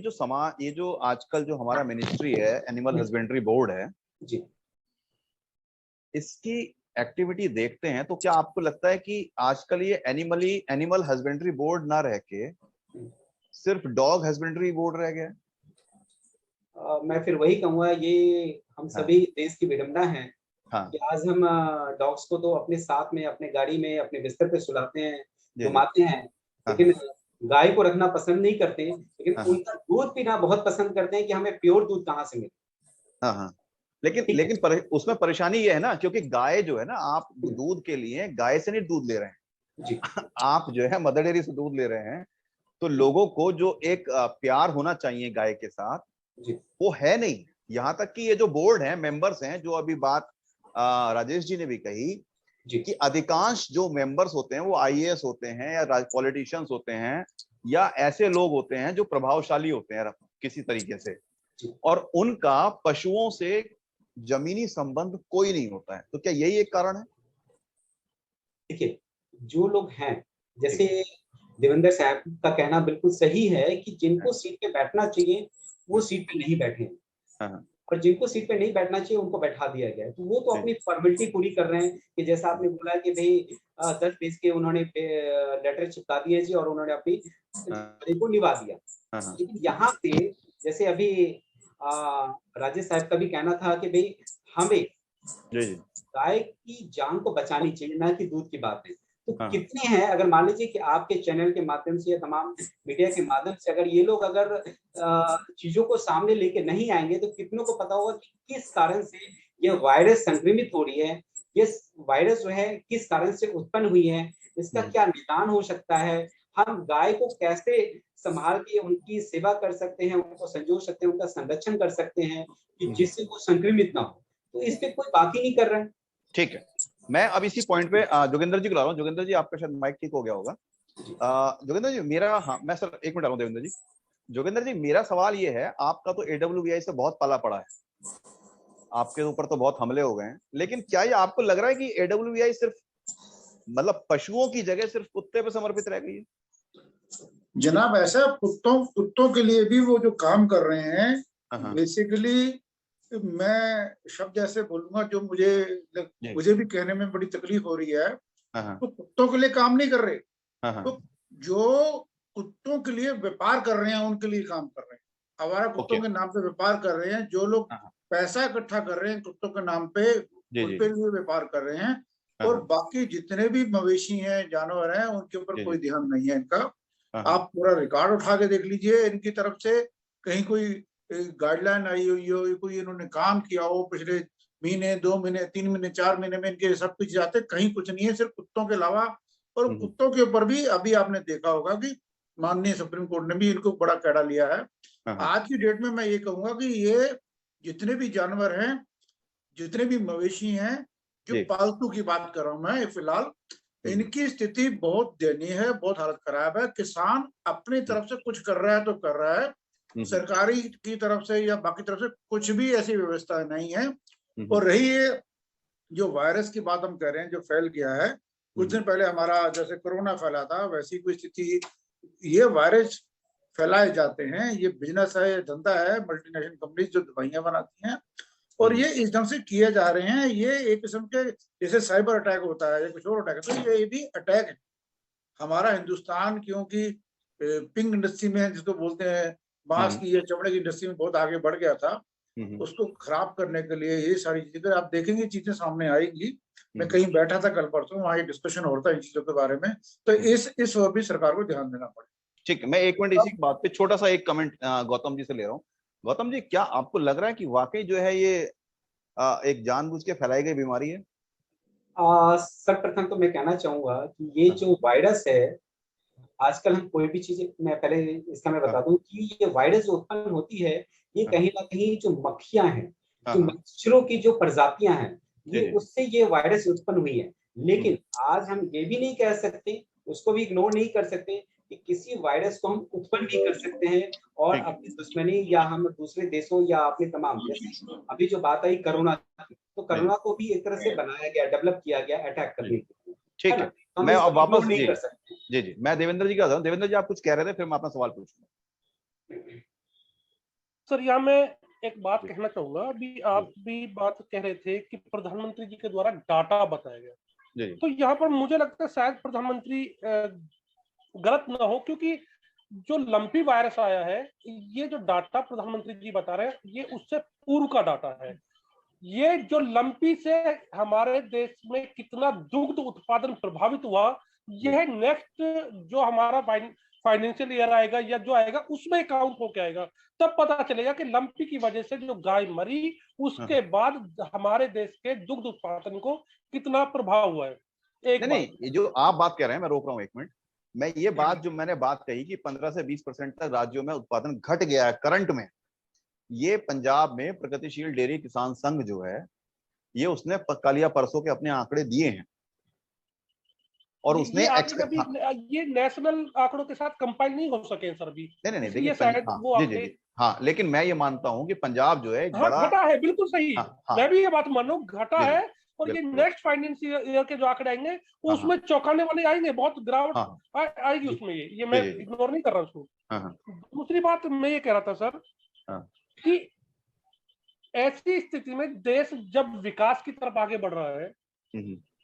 [SPEAKER 1] जो आजकल जो हमारा मिनिस्ट्री है, एनिमल हस्बेंड्री बोर्ड है
[SPEAKER 4] जी,
[SPEAKER 1] इसकी एक्टिविटी देखते हैं, तो क्या आपको लगता है कि आजकल ये एनिमल हस्बेंड्री बोर्ड ना रह के सिर्फ डॉग हस्बेंड्री बोर्ड रह गया?
[SPEAKER 4] मैं फिर वही कहूंगा, ये हम सभी देश की विडंबना है कि आज हम डॉग्स को तो अपने साथ में, अपने गाड़ी में, अपने बिस्तर पे सुलाते हैं, घुमाते हैं, लेकिन गाय को रखना पसंद नहीं करते, लेकिन उनका दूध पीना बहुत पसंद करते हैं कि हमें प्योर दूध कहाँ से मिले।
[SPEAKER 1] लेकिन उसमें परेशानी ये है ना, क्योंकि गाय जो है ना, आप दूध के लिए गाय से नहीं दूध ले रहे हैं
[SPEAKER 4] जी,
[SPEAKER 1] आप जो है मदर डेयरी से दूध ले रहे हैं। तो लोगों को जो एक प्यार होना चाहिए गाय के साथ वो है नहीं। यहाँ तक कि ये जो बोर्ड है, मेंबर्स हैं, जो अभी बात राजेश जी ने भी कही कि अधिकांश जो मेंबर्स होते हैं वो आईएएस होते हैं या पॉलिटिशियंस होते हैं या ऐसे लोग होते हैं जो प्रभावशाली होते हैं किसी तरीके से। और उनका पशुओं से जमीनी संबंध कोई नहीं होता है। तो क्या यही एक कारण है?
[SPEAKER 4] देखिए, जो लोग हैं, जैसे देवेंद्र साहब का कहना बिल्कुल सही है कि जिनको सीट पे बैठना चाहिए वो सीट पे नहीं बैठे, और जिनको सीट पे नहीं बैठना चाहिए उनको बैठा दिया गया है। तो वो तो अपनी फॉर्मेलिटी पूरी कर रहे हैं कि जैसा आपने बोला कि भाई 10 पेज के उन्होंने लेटर चिपका दिए जी और उन्होंने अपनी को निभा दिया। लेकिन यहाँ पे जैसे अभी राजेश साहब का भी कहना था कि भाई हमें गाय की जान को बचानी चाहिए, ना कि दूध की बात है। तो कितने हैं, अगर मान लीजिए कि आपके चैनल के माध्यम से या तमाम मीडिया के माध्यम से अगर ये लोग अगर चीजों को सामने लेके नहीं आएंगे तो कितनों को पता होगा कि किस कारण से यह वायरस संक्रमित हो रही है, ये वायरस जो है किस कारण से उत्पन्न हुई है, इसका क्या निदान हो सकता है, हम गाय को कैसे संभाल के उनकी सेवा कर सकते हैं, उनको संजो सकते हैं, उनका संरक्षण कर सकते हैं कि जिससे वो संक्रमित ना हो। तो इस पे कोई बात ही नहीं कर रहा है।
[SPEAKER 1] ठीक है, मैं अब इसी पॉइंट पे जोगिंदर जी को ला रहा हूँ। जोगिंदर जी, आपका शायद माइक ठीक हो गया होगा। जोगिंदर जी मेरा, हाँ मैं सर एक मिनट आ रहा हूँ देवेंद्र जी। जोगिंदर जी मेरा सवाल ये है, आपका तो AWVI से बहुत पाला पड़ा है, आपके ऊपर तो बहुत हमले हो गए हैं, लेकिन क्या ये आपको लग रहा है कि AWVI सिर्फ मतलब पशुओं की जगह सिर्फ कुत्ते पे समर्पित रह गई है?
[SPEAKER 5] जनाब ऐसा कुत्तों के लिए भी वो जो काम कर रहे हैं, बेसिकली मैं शब्द ऐसे बोलूंगा जो मुझे भी कहने में बड़ी तकलीफ हो रही है, तो कुत्तों के लिए काम नहीं कर रहे, तो जो कुत्तों के लिए व्यापार कर रहे हैं उनके लिए काम कर रहे हैं। आवारा कुत्तों के नाम पे व्यापार कर रहे हैं, जो लोग पैसा इकट्ठा कर रहे हैं कुत्तों के नाम पे, उनके लिए व्यापार कर रहे हैं। और बाकी जितने भी मवेशी हैं, जानवर हैं, उनके ऊपर कोई ध्यान नहीं है इनका। आप पूरा रिकॉर्ड उठा के देख लीजिए, इनकी तरफ से कहीं कोई गाइडलाइन आई हुई हो, कोई इन्होंने काम किया हो पिछले महीने, 2 महीने, 3 महीने, 4 महीने में इनके सब कुछ जाते, कहीं कुछ नहीं है सिर्फ कुत्तों के अलावा। और कुत्तों के ऊपर भी अभी आपने देखा होगा कि माननीय सुप्रीम कोर्ट ने भी इनको बड़ा कैडा लिया है। आज की डेट में मैं ये कहूंगा कि ये जितने भी जानवर हैं, जितने भी मवेशी हैं, जो पालतू की बात कर रहा हूं मैं फिलहाल, इनकी स्थिति बहुत दयनीय है, बहुत हालत खराब है। किसान अपनी तरफ से कुछ कर रहा है तो कर रहा है, सरकारी की तरफ से या बाकी तरफ से कुछ भी ऐसी व्यवस्था नहीं है। और रही ये जो वायरस की बात हम कह रहे हैं जो फैल गया है, कुछ दिन पहले हमारा जैसे कोरोना फैला था, वैसी कोई स्थिति, ये वायरस फैलाए जाते हैं, ये बिजनेस है, ये धंधा है, मल्टीनेशनल कंपनी जो दवाइयां बनाती हैं, और ये इस ढंग से किए जा रहे हैं। ये एक किस्म के जैसे साइबर अटैक होता है या कुछ और अटैक, तो ये भी अटैक है। हमारा हिंदुस्तान क्योंकि पिंक इंडस्ट्री में जिसको बोलते हैं बांस की या चमड़े की इंडस्ट्री में बहुत आगे बढ़ गया था, उसको खराब करने के लिए ये सारी चीजें आप देखेंगे, चीजें सामने आएंगी। मैं कहीं बैठा था कल परसों, वहाँ डिस्कशन हो रहा था इन चीजों के बारे में, तो इस ओर भी सरकार को ध्यान देना पड़ेगा।
[SPEAKER 1] ठीक है, मैं एक मिनट इसी बात पे छोटा सा एक कमेंट गौतम जी से ले रहा हूँ। गौतम जी, क्या आपको लग रहा है कि वाकई जो है ये एक जानबूझ के फैलाई गई बीमारी है?
[SPEAKER 4] सर्वप्रथम तो मैं कहना चाहूंगा कि ये जो वायरस है, आजकल हम कोई भी चीज, मैं पहले इसका मैं बता दूं कि ये वायरस जो उत्पन्न होती है, ये कहीं ना कहीं जो मक्खियां हैं, जो मच्छरों की जो प्रजातियां हैं, ये उससे ये वायरस उत्पन्न हुई है। लेकिन आज हम ये भी नहीं कह सकते, उसको भी इग्नोर नहीं कर सकते कि किसी वायरस को हम उत्पन्न नहीं कर सकते हैं और अपनी दुश्मनी या हम दूसरे देशों या अपने तमाम, जैसे अभी जो बात आई कोरोना की, तो कोरोना को भी एक तरह से बनाया गया, डेवलप किया गया अटैक करने के लिए।
[SPEAKER 1] ठीक है, तो मैं अब वापस नहीं कर सकते। जी, मैं देवेंद्र जी का आता हूं। देवेंद्र जी, आप कुछ कह रहे थे, फिर मैं अपना सवाल पूछूंगा।
[SPEAKER 3] सर, यहाँ मैं एक बात कहना चाहूंगा। अभी आप भी बात कह रहे थे कि प्रधानमंत्री जी के द्वारा डाटा बताया गया, तो यहाँ पर मुझे लगता है शायद प्रधानमंत्री गलत ना हो, क्योंकि जो लंपी वायरस आया है, ये जो डाटा प्रधानमंत्री जी बता रहे हैं, ये उससे पूर्व का डाटा है। ये जो लंपी से हमारे देश में कितना दुग्ध उत्पादन प्रभावित हुआ, यह नेक्स्ट जो हमारा फाइनेंशियल ईयर आएगा या जो आएगा उसमें काउंट होके आएगा, तब पता चलेगा कि लंपी की वजह से जो गाय मरी, उसके बाद हमारे देश के दुग्ध उत्पादन को कितना प्रभाव हुआ है।
[SPEAKER 1] नहीं, ये जो आप बात कह रहे हैं, मैं रोक रहा हूँ एक मिनट। मैं ये बात जो मैंने बात कही कि 15 से 20% तक राज्यों में उत्पादन घट गया है करंट में, ये पंजाब में प्रगतिशील डेयरी किसान संघ जो है, ये उसने कल या परसों के अपने आंकड़े दिए हैं। और उसने
[SPEAKER 3] ये नेशनल आंकड़ों के साथ कंपाइल नहीं हो सके सर भी।
[SPEAKER 1] नहीं देखिए हाँ, लेकिन मैं ये मानता हूँ कि पंजाब जो है
[SPEAKER 3] बड़ा घटा है, बिल्कुल सही। मैं भी ये बात मान रहा हूँ, घटा है। और ये नेक्स्ट फाइनेंशियल ईयर के जो आंकड़े आएंगे उसमें चौंकाने वाले आएंगे, बहुत गिरावट आएगी उसमें। ये मैं इग्नोर नहीं कर रहा उसको। दूसरी बात मैं ये कह रहा था सर कि ऐसी स्थिति में देश जब विकास की तरफ आगे बढ़ रहा है,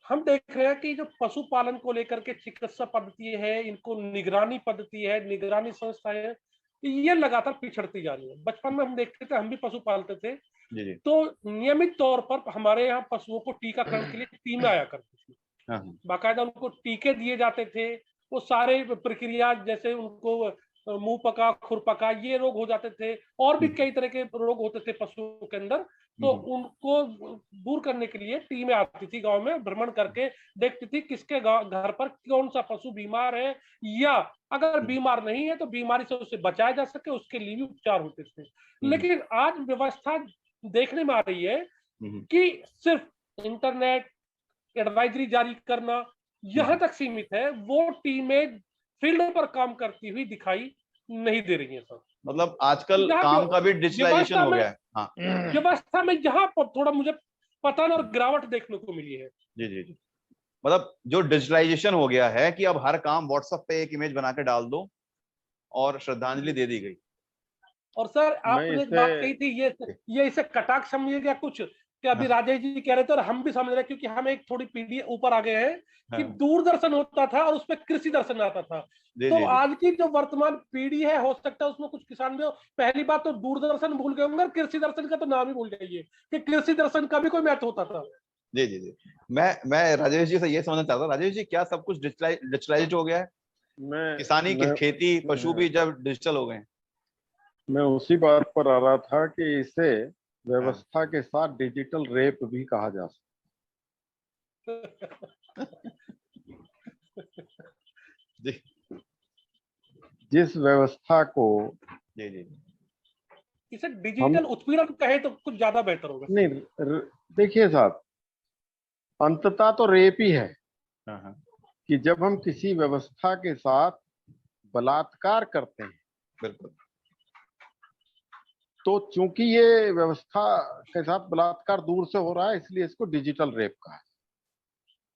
[SPEAKER 3] हम देख रहे हैं कि जो पशुपालन को लेकर के चिकित्सा पद्धति है, इनको निगरानी पद्धति है, निगरानी संस्थाएं है, ये लगातार पिछड़ती जा रही है। बचपन में हम देखते थे, हम भी पशु पालते थे, तो नियमित तौर पर हमारे यहाँ पशुओं को टीकाकरण के लिए टीमें आया करती थी, बाकायदा उनको टीके दिए जाते थे। वो सारे प्रक्रिया, जैसे उनको मुंह पका, खुर पका, ये रोग हो जाते थे, और भी कई तरह के रोग होते थे पशुओं के अंदर, तो उनको दूर करने के लिए टीमें आती थी, गांव में भ्रमण करके देखती थी किसके घर पर कौन सा पशु बीमार है, या अगर बीमार नहीं है तो बीमारी से उसे बचाया जा सके, उसके लिए भी उपचार होते थे। लेकिन आज व्यवस्था देखने में आ रही है कि सिर्फ इंटरनेट एडवाइजरी जारी करना यहां तक सीमित है, वो टीमें फील्ड पर काम करती हुई दिखाई नहीं दे रही है सर।
[SPEAKER 1] मतलब आजकल काम का भी डिजिटलाइजेशन हो गया है।
[SPEAKER 3] व्यवस्था में जहां थोड़ा मुझे पतन और गिरावट देखने को मिली है।
[SPEAKER 1] जी। मतलब जो डिजिटलाइजेशन हो गया है कि अब हर काम व्हाट्सएप पे एक इमेज बना के डाल दो और श्रद्धांजलि दे दी गई।
[SPEAKER 3] और सर आपने एक बात कही थी, ये इसे कटाक्ष समझिएगा कुछ, कि अभी राजेश जी कह रहे थे और हम भी समझ रहे हैं, क्योंकि हम एक थोड़ी पीढ़ी ऊपर आ गए हैं कि दूरदर्शन होता था और उसमें कृषि दर्शन आता था। तो आज की जो वर्तमान पीढ़ी है, हो सकता है उसमें कुछ किसान भी हो। पहली बात तो दूरदर्शन भूल गए होंगे, कृषि दर्शन का तो नाम ही भूल जाइए कि कृषि दर्शन का भी कोई महत्व होता था।
[SPEAKER 1] जी। मैं राजेश जी से ये समझना चाहता हूँ, राजेश जी क्या सब कुछ डिजिटलाइज हो गया है? किसानी की खेती, पशु भी जब डिजिटल हो गए।
[SPEAKER 2] मैं उसी बात पर आ रहा था कि इसे व्यवस्था के साथ डिजिटल रेप भी कहा जा सकता। जिस व्यवस्था को
[SPEAKER 3] इसे डिजिटल उत्पीड़न कहे तो कुछ ज्यादा बेहतर होगा।
[SPEAKER 2] नहीं, देखिए साहब, अंततः तो रेप ही है कि जब हम किसी व्यवस्था के साथ बलात्कार करते हैं।
[SPEAKER 1] बिल्कुल।
[SPEAKER 2] तो चूंकि ये व्यवस्था के साथ बलात्कार दूर से हो रहा है, इसलिए इसको डिजिटल रेप कहा है,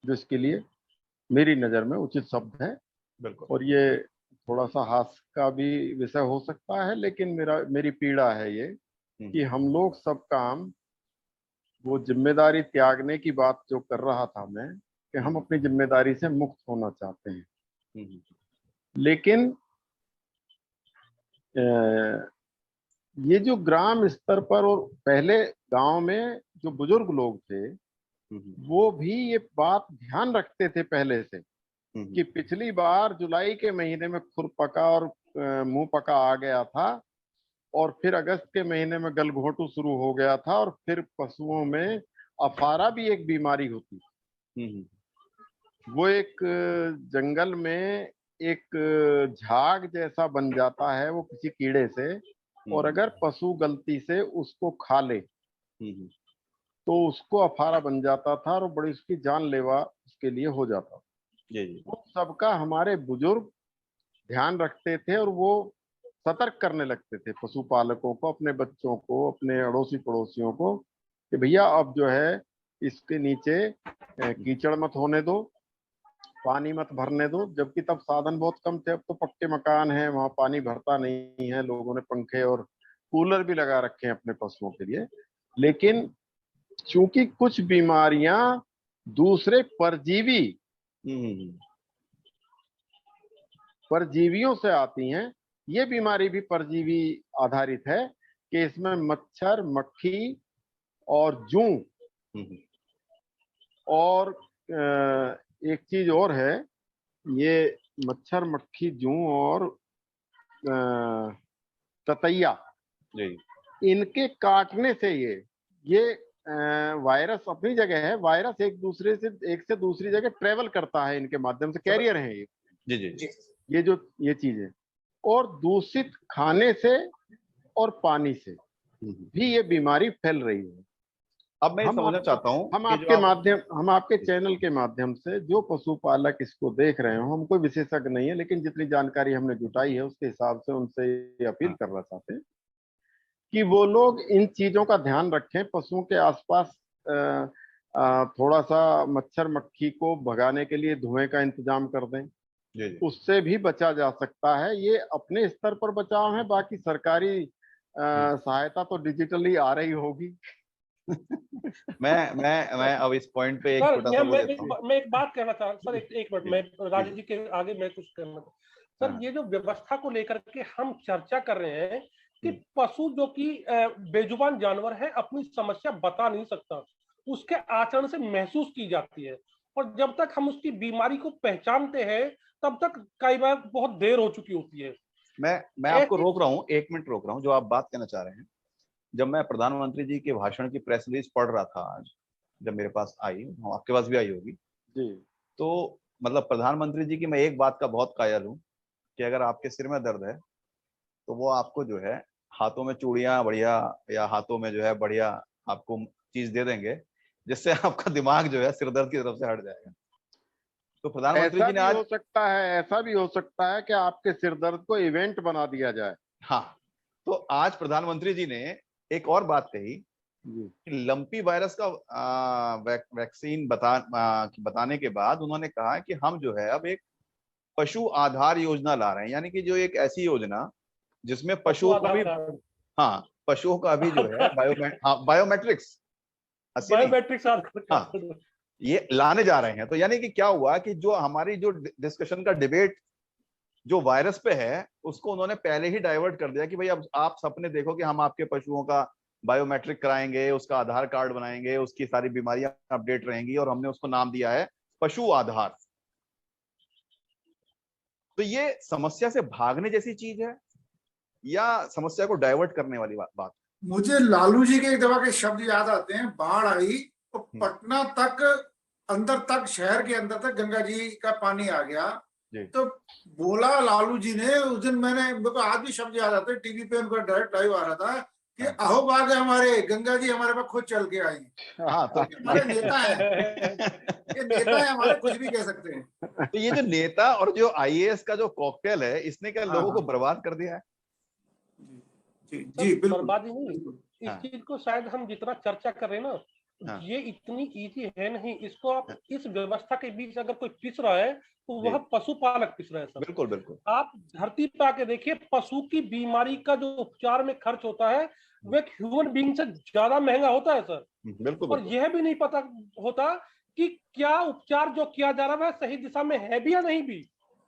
[SPEAKER 2] जिसके लिए मेरी नजर में उचित शब्द है।
[SPEAKER 1] बिल्कुल।
[SPEAKER 2] और ये थोड़ा सा हास्य का भी विषय हो सकता है, लेकिन मेरी पीड़ा है ये कि हम लोग सब काम, वो जिम्मेदारी त्यागने की बात जो कर रहा था मैं, कि हम अपनी जिम्मेदारी से मुक्त होना चाहते हैं, लेकिन ये जो ग्राम स्तर पर और पहले गांव में जो बुजुर्ग लोग थे, वो भी ये बात ध्यान रखते थे पहले से कि पिछली बार जुलाई के महीने में खुरपका और मुंह पका आ गया था, और फिर अगस्त के महीने में गलघोंटू शुरू हो गया था, और फिर पशुओं में अफारा भी एक बीमारी होती थी। वो एक जंगल में एक झाग जैसा बन जाता है वो किसी कीड़े से, और अगर पशु गलती से उसको खा ले तो उसको अफारा बन जाता था और बड़ी उसकी जानलेवा उसके लिए हो जाता था। वो सबका हमारे बुजुर्ग ध्यान रखते थे और वो सतर्क करने लगते थे पशुपालकों को, अपने बच्चों को, अपने अड़ोसी पड़ोसियों को, कि भैया अब जो है इसके नीचे कीचड़ मत होने दो, पानी मत भरने दो। जबकि तब साधन बहुत कम थे, अब तो पक्के मकान हैं, वहां पानी भरता नहीं है, लोगों ने पंखे और कूलर भी लगा रखे हैं अपने पशुओं के लिए। लेकिन चूंकि कुछ बीमारियां दूसरे परजीवियों से आती हैं, ये बीमारी भी परजीवी आधारित है कि इसमें मच्छर, मक्खी और जूं, और एक चीज और है, ये मच्छर, मक्खी, जूं और ततैया, इनके काटने से ये वायरस अपनी जगह है, वायरस एक से दूसरी जगह ट्रेवल करता है, इनके माध्यम से कैरियर है ये। ये चीज है। और दूषित खाने से और पानी से भी ये बीमारी फैल रही है।
[SPEAKER 1] अब मैं समझना चाहता हूँ,
[SPEAKER 2] हम आपके चैनल के माध्यम से जो पशुपालक इसको देख रहे हो, हम कोई विशेषज्ञ नहीं है, लेकिन जितनी जानकारी हमने जुटाई है उसके हिसाब से उनसे ये अपील करना चाहते हैं कि वो लोग इन चीजों का ध्यान रखें। पशुओं के आसपास थोड़ा सा मच्छर मक्खी को भगाने के लिए धुएं का इंतजाम कर दें, उससे भी बचा जा सकता है। ये अपने स्तर पर बचाव है, बाकी सरकारी सहायता तो डिजिटली आ रही होगी।
[SPEAKER 1] मैं अब इस पॉइंट पे एक छोटा सा
[SPEAKER 3] मैं एक बात कहना चाहता हूँ सर, एक मिनट, मैं राजेश जी के आगे मैं कुछ कहना सर। ये जो व्यवस्था को लेकर के हम चर्चा कर रहे हैं कि पशु जो कि बेजुबान जानवर है, अपनी समस्या बता नहीं सकता, उसके आचरण से महसूस की जाती है, और जब तक हम उसकी बीमारी को पहचानते हैं तब तक कई बार बहुत देर हो चुकी होती है।
[SPEAKER 1] मैं आपको रोक रहा हूँ, 1 मिनट रोक रहा हूँ। जो आप बात कहना चाह रहे हैं, जब मैं प्रधानमंत्री जी के भाषण की प्रेस रिलीज पढ़ रहा था आज, जब मेरे पास आई, आपके पास भी आई होगी
[SPEAKER 2] जी,
[SPEAKER 1] तो मतलब प्रधानमंत्री जी की मैं एक बात का बहुत कायल हूँ कि अगर आपके सिर में दर्द है तो वो आपको जो है हाथों में चूड़ियां बढ़िया, या हाथों में जो है बढ़िया आपको चीज दे देंगे, जिससे आपका दिमाग जो है सिर दर्द की तरफ से हट जाएगा। तो प्रधानमंत्री जी ने आज
[SPEAKER 2] ऐसा भी हो सकता है कि आपके सिर दर्द को इवेंट बना दिया जाए।
[SPEAKER 1] हाँ, तो आज प्रधानमंत्री जी ने एक और बात कही कि लंपी वायरस का वैक्सीन बताने के बाद उन्होंने कहा कि हम जो है अब एक पशु आधार योजना ला रहे हैं, यानी कि जो एक ऐसी योजना जिसमें पशुओं का भी, हाँ, पशुओं का भी जो है बायोमेट्रिक्स हाँ, ये लाने जा रहे हैं। तो यानी कि क्या हुआ कि जो हमारी जो डिस्कशन का डिबेट जो वायरस पे है, उसको उन्होंने पहले ही डाइवर्ट कर दिया कि भाई अब आप सपने देखो कि हम आपके पशुओं का बायोमेट्रिक कराएंगे, उसका आधार कार्ड बनाएंगे, उसकी सारी बीमारियां अपडेट रहेंगी, और हमने उसको नाम दिया है पशु आधार। तो ये समस्या से भागने जैसी चीज है या समस्या को डाइवर्ट करने वाली बात?
[SPEAKER 5] मुझे लालू जी के एक दफा के शब्द याद आते हैं, बाढ़ आई तो पटना तक, अंदर तक, शहर के अंदर तक गंगा जी का पानी आ गया। तो बोला लालू जी ने उस दिन, मेरे को आज भी शब्द याद आते हैं, टीवी पे उनका डायरेक्ट लाइव आ रहा था कि अहो बाग है हमारे, गंगा जी हमारे पास खुद चल के आई।
[SPEAKER 1] हाँ, तो
[SPEAKER 5] हमारे नेता है, ये नेता है हमारे, कुछ भी कह सकते हैं।
[SPEAKER 1] तो ये जो नेता और जो आईएएस का जो कॉकटेल है, इसने क्या लोगों को बर्बाद कर दिया है?
[SPEAKER 5] जी बिल्कुल।
[SPEAKER 3] बर्बादी नहीं, इस चीज को शायद हम जितना चर्चा कर रहे हैं ना, ये इतनी इजी है नहीं। इसको आप इस व्यवस्था के बीच अगर कोई पिस रहा है तो वह पशुपालक पिस रहा है सर।
[SPEAKER 1] बिल्कुल बिल्कुल।
[SPEAKER 3] आप धरती पे आके देखिए, पशु की बीमारी का जो उपचार में खर्च होता है वो एक ह्यूमन बीइंग से ज्यादा महंगा होता है सर।
[SPEAKER 1] बिल्कुल।
[SPEAKER 3] और यह भी नहीं पता होता कि क्या उपचार जो किया जा रहा है सही दिशा में है भी या नहीं भी।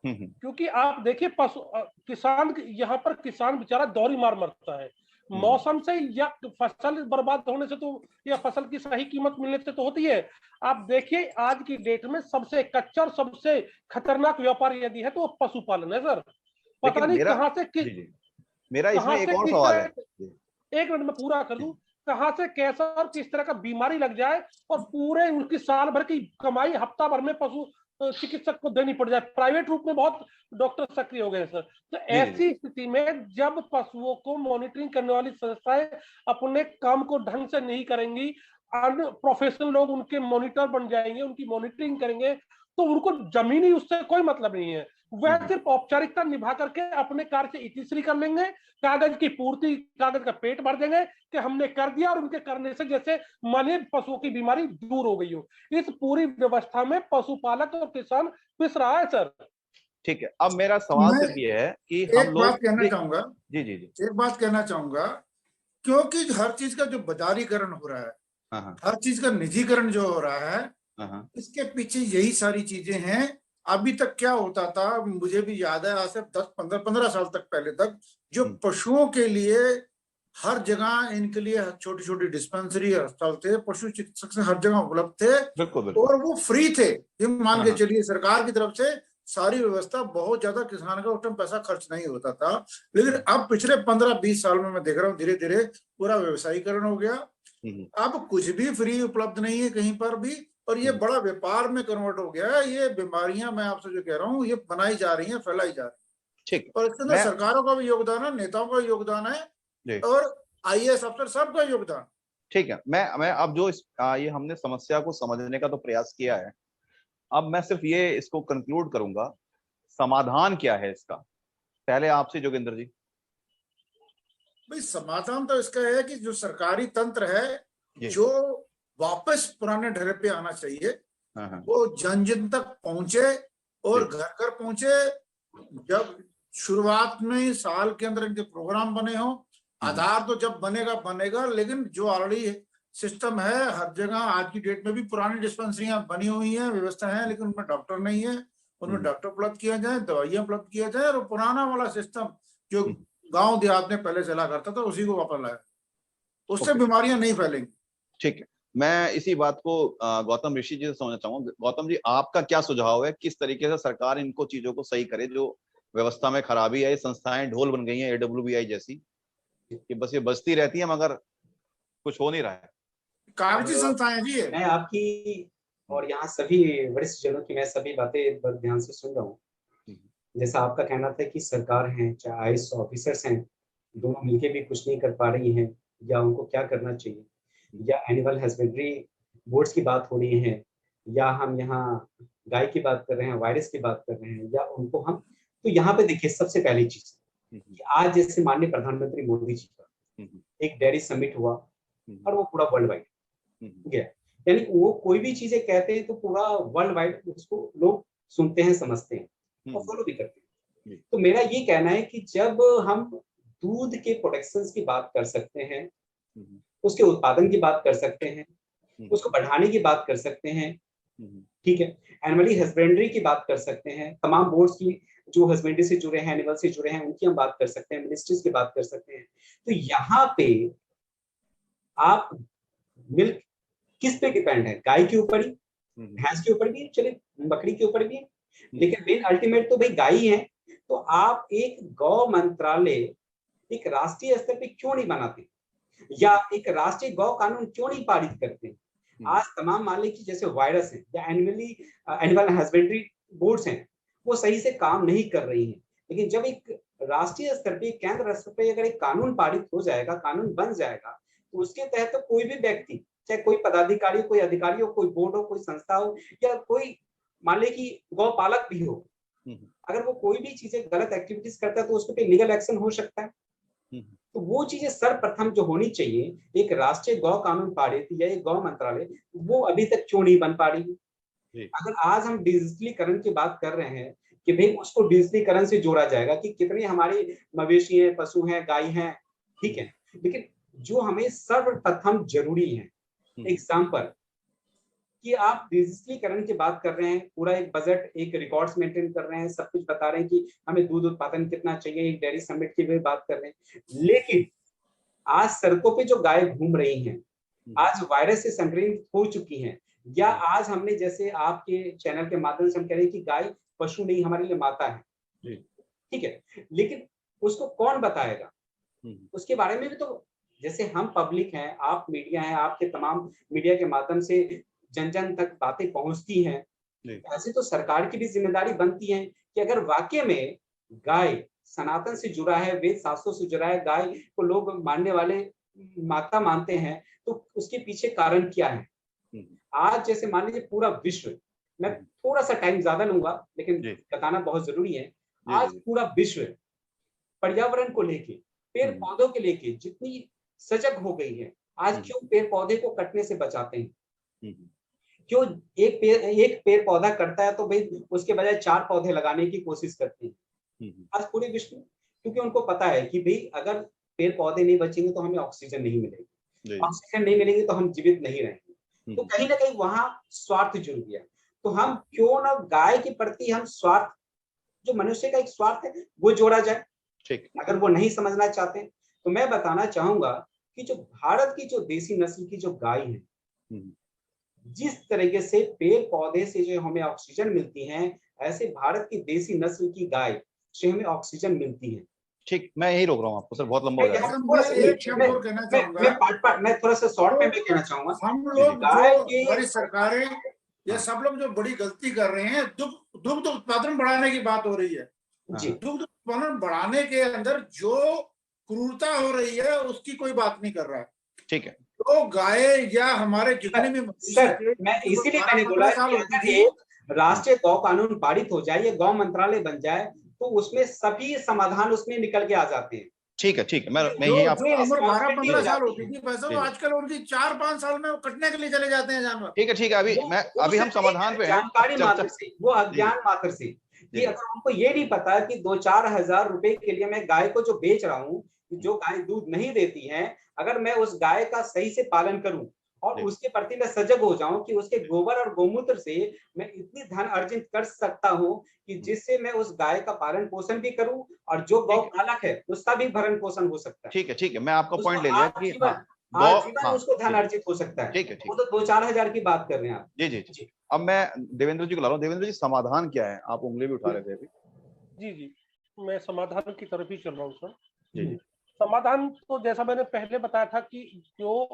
[SPEAKER 3] क्योंकि आप देखिए किसान, यहाँ पर किसान बेचारा दौरी मार मरता है मौसम से, या फसल बर्बाद होने से तो, या फसल की सही कीमत मिलने से तो होती है। आप देखिए आज की डेट में सबसे कच्चा और सबसे खतरनाक व्यापार यदि है तो वो पशुपालन है सर। पता नहीं कहाँ से
[SPEAKER 1] मेरा इसमें एक और सवाल है,
[SPEAKER 3] एक मिनट में पूरा कर दूं, कहां से कैसा और किस तरह का बीमारी लग जाए और पूरे उनकी साल भर की कमाई हफ्ता भर में पशु चिकित्सक को देनी पड़ जाए। प्राइवेट रूप में बहुत डॉक्टर सक्रिय हो गए सर। तो ऐसी स्थिति में जब पशुओं को मॉनिटरिंग करने वाली संस्थाएं अपने काम को ढंग से नहीं करेंगी, प्रोफेशनल लोग उनके मॉनिटर बन जाएंगे, उनकी मॉनिटरिंग करेंगे, तो उनको जमीनी उससे कोई मतलब नहीं है। वह सिर्फ औपचारिकता निभा करके अपने कार्य से इतिश्री कर लेंगे, कागज की पूर्ति, कागज का पेट भर देंगे कि हमने कर दिया, और उनके करने से जैसे माने पशुओं की बीमारी दूर हो गई हो। इस पूरी व्यवस्था में पशुपालक और किसान पिस रहा है सर।
[SPEAKER 1] ठीक है, अब मेरा सवाल सिर्फ ये है कि हम
[SPEAKER 5] एक बात कहना चाहूंगा,
[SPEAKER 1] जी जी जी,
[SPEAKER 5] एक बात कहना चाहूंगा, क्योंकि हर चीज का जो बाजारीकरण हो रहा है, हर चीज का निजीकरण जो हो रहा है, इसके पीछे यही सारी चीजें हैं। अभी तक क्या होता था, मुझे भी याद है, आज से 10-15 साल तक पहले तक, जो पशुओं के लिए हर जगह, इनके लिए छोटी छोटी डिस्पेंसरी, अस्पताल थे, पशु चिकित्सक से हर जगह उपलब्ध थे।
[SPEAKER 1] बिल्कुल बिल्कुल।
[SPEAKER 5] और वो फ्री थे, ये मान के चलिए सरकार की तरफ से सारी व्यवस्था, बहुत ज्यादा किसान का उस टाइम पैसा खर्च नहीं होता था। लेकिन अब पिछले 15-20 साल में मैं देख रहा हूँ धीरे धीरे पूरा व्यवसायीकरण हो गया। अब कुछ भी फ्री उपलब्ध नहीं है कहीं पर भी, और ये बड़ा व्यापार में कन्वर्ट हो गया है। ये बीमारियां, मैं आपसे जो कह रहा हूँ, ये बनाई जा रही हैं, फैलाई जा रही है। और इसके अंदर सरकारों का भी योगदान है, नेताओं का योगदान है, और आईएएस अफसर सबका योगदान।
[SPEAKER 1] ठीक है, मैं अब जो ये हमने समस्या को समझने का तो प्रयास किया है, अब मैं सिर्फ ये इसको कंक्लूड करूंगा, समाधान क्या है इसका, पहले आपसे जोगिंदर जी।
[SPEAKER 5] भाई समाधान तो इसका है कि जो सरकारी तंत्र है जो वापस पुराने ढर्रे पे आना चाहिए, वो जन जन तक पहुंचे और घर घर पहुंचे। जब शुरुआत में साल के अंदर इनके प्रोग्राम बने हो, आधार तो जब बनेगा, लेकिन जो ऑलरेडी सिस्टम है हर जगह आज की डेट में भी पुरानी डिस्पेंसरियां बनी हुई हैं, व्यवस्था है, लेकिन उनमें डॉक्टर नहीं है, उनमें डॉक्टर उपलब्ध किया जाए, दवाइयां उपलब्ध किया जाए, और पुराना वाला सिस्टम जो गांव देहात में पहले चला करता था उसी को वापस लाया, उससे बीमारियां नहीं फैलेंगी।
[SPEAKER 1] ठीक है, मैं इसी बात को गौतम ऋषि जी से समझना चाहूंगा। गौतम जी, आपका क्या सुझाव है, किस तरीके से सरकार इनको चीजों को सही करे, जो व्यवस्था में खराबी है, ये संस्थाएं ढोल बन गई हैं AWBI जैसी, कि बस ये बजती रहती है मगर कुछ हो नहीं रहा है।
[SPEAKER 5] कागजी संस्थाएं जी है।
[SPEAKER 4] मैं आपकी और यहाँ सभी वरिष्ठ जनों की मैं सभी बातें बहुत ध्यान से सुन रहा हूँ। जैसा आपका कहना था कि सरकार है चाहे IAS ऑफिसर्स हैं, दोनों मिलके भी कुछ नहीं कर पा रही हैं, या उनको क्या करना चाहिए, या एनिमल हस्बेंड्री बोर्ड्स की बात हो रही है, या हम यहाँ गाय की बात कर रहे हैं, वायरस की बात कर रहे हैं, या उनको हम, तो यहाँ पे देखिए सबसे पहली चीज कि आज जैसे माननीय प्रधानमंत्री मोदी जी का एक डेयरी समिट हुआ और वो पूरा वर्ल्ड वाइड गया, यानी वो कोई भी चीजें कहते हैं तो पूरा वर्ल्ड वाइड उसको लोग सुनते हैं, समझते हैं और फॉलो भी करते हैं। तो मेरा ये कहना है कि जब हम दूध के प्रोडक्शन की बात कर सकते हैं, उसके उत्पादन की बात कर सकते हैं, उसको बढ़ाने की बात कर सकते हैं, ठीक है, एनिमल हस्बेंड्री की बात कर सकते हैं, तमाम बोर्ड्स की जो हस्बेंड्री से जुड़े हैं, एनिमल से जुड़े हैं, उनकी हम बात कर सकते हैं, मिनिस्ट्रीज की बात कर सकते हैं। तो यहाँ पे आप मिल्क किस पे डिपेंड है, गाय के ऊपर ही, भैंस के ऊपर भी, चले बकरी के ऊपर भी है, लेकिन मेन अल्टीमेट तो भाई गाय ही है। तो आप एक गौ मंत्रालय एक राष्ट्रीय स्तर पे क्यों नहीं बनाते, या एक राष्ट्रीय गौ कानून क्यों नहीं पारित करते? आज तमाम मान लीजिए जैसे वायरस है या एनिमल हस्बेंड्री बोर्ड्स हैं, वो सही से काम नहीं कर रही हैं, लेकिन जब एक राष्ट्रीय स्तर पे, केंद्र स्तर पे अगर एक कानून पारित हो जाएगा, कानून बन जाएगा, तो उसके तहत तो कोई भी व्यक्ति, चाहे कोई पदाधिकारी, कोई अधिकारी हो, कोई बोर्ड हो, कोई संस्था हो, या कोई मान लीजिए कि गौपालक भी हो, अगर वो कोई भी चीजें गलत एक्टिविटीज करता है तो उसके पे लीगल एक्शन हो सकता है। तो वो चीजें सर्वप्रथम जो होनी चाहिए, एक राष्ट्रीय गौ कानून पारित या एक गौ मंत्रालय, वो अभी तक क्यों नहीं बन पा रही? अगर आज हम डिजिटलीकरण की बात कर रहे हैं कि भाई उसको डिजिटलीकरण से जोड़ा जाएगा कि कितने हमारे मवेशी हैं, पशु हैं, गाय हैं, ठीक है, लेकिन जो हमें सर्वप्रथम जरूरी है, एग्जाम्पल कि आप डिजिटलीकरण की बात कर रहे हैं, पूरा एक बजट, एक रिकॉर्ड्स मेंटेन कर रहे हैं, सब कुछ बता रहे हैं कि हमें दूध उत्पादन कितना चाहिए, एक डेयरी समिट की भी बात कर रहे हैं, लेकिन आज सड़कों पे जो गाय घूम रही हैं, आज वायरस से संक्रमित हो चुकी हैं, या आज हमने जैसे आपके चैनल के माध्यम से हम कह रहे हैं कि गाय पशु नहीं, हमारे लिए माता है, ठीक है, लेकिन उसको कौन बताएगा? उसके बारे में भी तो जैसे हम पब्लिक हैं, आप मीडिया हैं, आपके तमाम मीडिया के माध्यम से जन जन तक बातें पहुंचती हैं, ऐसे तो सरकार की भी जिम्मेदारी बनती है कि अगर वाकई में गाय सनातन से जुड़ा है, वेद शास्त्रों से जुड़ा है, गाय को लोग मानने वाले माता मानते हैं, तो उसके पीछे कारण क्या है? आज जैसे मान लीजिए पूरा विश्व, मैं थोड़ा सा टाइम ज्यादा लूंगा लेकिन बताना बहुत जरूरी है, आज पूरा विश्व पर्यावरण को लेके, पेड़ पौधों के लेके जितनी सजग हो गई है, आज क्यों पेड़ पौधे को कटने से बचाते हैं? क्यों एक पेड़ पौधा कटता है तो भाई उसके बजाय 4 पौधे लगाने की कोशिश करते हैं आज पूरे विश्व में, क्योंकि उनको पता है कि भाई अगर पेड़ पौधे नहीं बचेंगे तो हमें ऑक्सीजन नहीं मिलेगी, ऑक्सीजन नहीं मिलेगी तो हम जीवित नहीं रहेंगे। तो कहीं ना कहीं वहां स्वार्थ जुड़ गया। तो हम क्यों ना गाय के प्रति हम स्वार्थ, जो मनुष्य का एक स्वार्थ है, वो जोड़ा जाए। अगर वो नहीं समझना चाहते तो मैं बताना चाहूंगा कि जो भारत की जो देसी नस्ल की जो गाय है, जिस तरीके से पेड़ पौधे से जो हमें ऑक्सीजन मिलती है, ऐसे भारत की देसी नस्ल की गाय से हमें ऑक्सीजन मिलती है।
[SPEAKER 1] ठीक, मैं यही रोक रहा हूँ आपको सर, बहुत लंबा हो जाएगा।
[SPEAKER 4] मैं थोड़ा सा शॉर्ट में भी कहना चाहूंगा,
[SPEAKER 5] हम लोग जो बड़ी सरकारें ये सब लोग जो बड़ी गलती कर रहे हैं, दुग्ध उत्पादन बढ़ाने की बात हो रही है, दुग्ध उत्पादन बढ़ाने के अंदर जो क्रूरता हो रही है उसकी कोई बात नहीं कर रहा है।
[SPEAKER 1] ठीक है,
[SPEAKER 5] तो गाय या हमारे जितने भी
[SPEAKER 4] सर, मैं इसीलिए मैंने बोला कि अगर ये राष्ट्रीय गौ कानून पारित हो जाए, ये गौ मंत्रालय बन जाए, तो उसमें सभी समाधान उसमें निकल के आ जाते हैं।
[SPEAKER 1] ठीक है, मैं यही
[SPEAKER 5] आपको 12-15 साल होती थी वैसे तो आजकल उनकी 4-5 साल में कटने के लिए चले जाते हैं जानवर।
[SPEAKER 1] ठीक है, अभी हम समाधान पे हैं,
[SPEAKER 4] जानकारी मात्र से, वो अज्ञान मात्र से, कि अगर उनको ये नहीं पता कि 2-4 हजार रुपए के लिए मैं गाय को जो बेच रहा हूँ, जो गाय दूध नहीं देती है, अगर मैं उस गाय का सही से पालन करूं और उसके प्रति मैं सजग हो जाऊं कि उसके गोबर और गोमूत्र से मैं इतनी धन अर्जित कर सकता हूं कि जिससे मैं उस गाय का पालन पोषण भी करूं और जो गौ पालक है उसका भी भरण पोषण हो सकता है।
[SPEAKER 1] ठीक है, मैं आपका पॉइंट ले लिया कि
[SPEAKER 4] जीवन उसको धन अर्जित हो सकता है।
[SPEAKER 1] ठीक है,
[SPEAKER 4] वो तो 2-4 हजार की बात कर रहे हैं आप।
[SPEAKER 1] जी। अब मैं देवेंद्र जी को ला रहा हूँ। देवेंद्र जी, समाधान क्या है? आप उंगली भी उठा रहे थे अभी।
[SPEAKER 3] जी, मैं समाधान की तरफ ही चल रहा हूँ सर।
[SPEAKER 1] जी।
[SPEAKER 3] समाधान तो जैसा मैंने पहले बताया था कि जो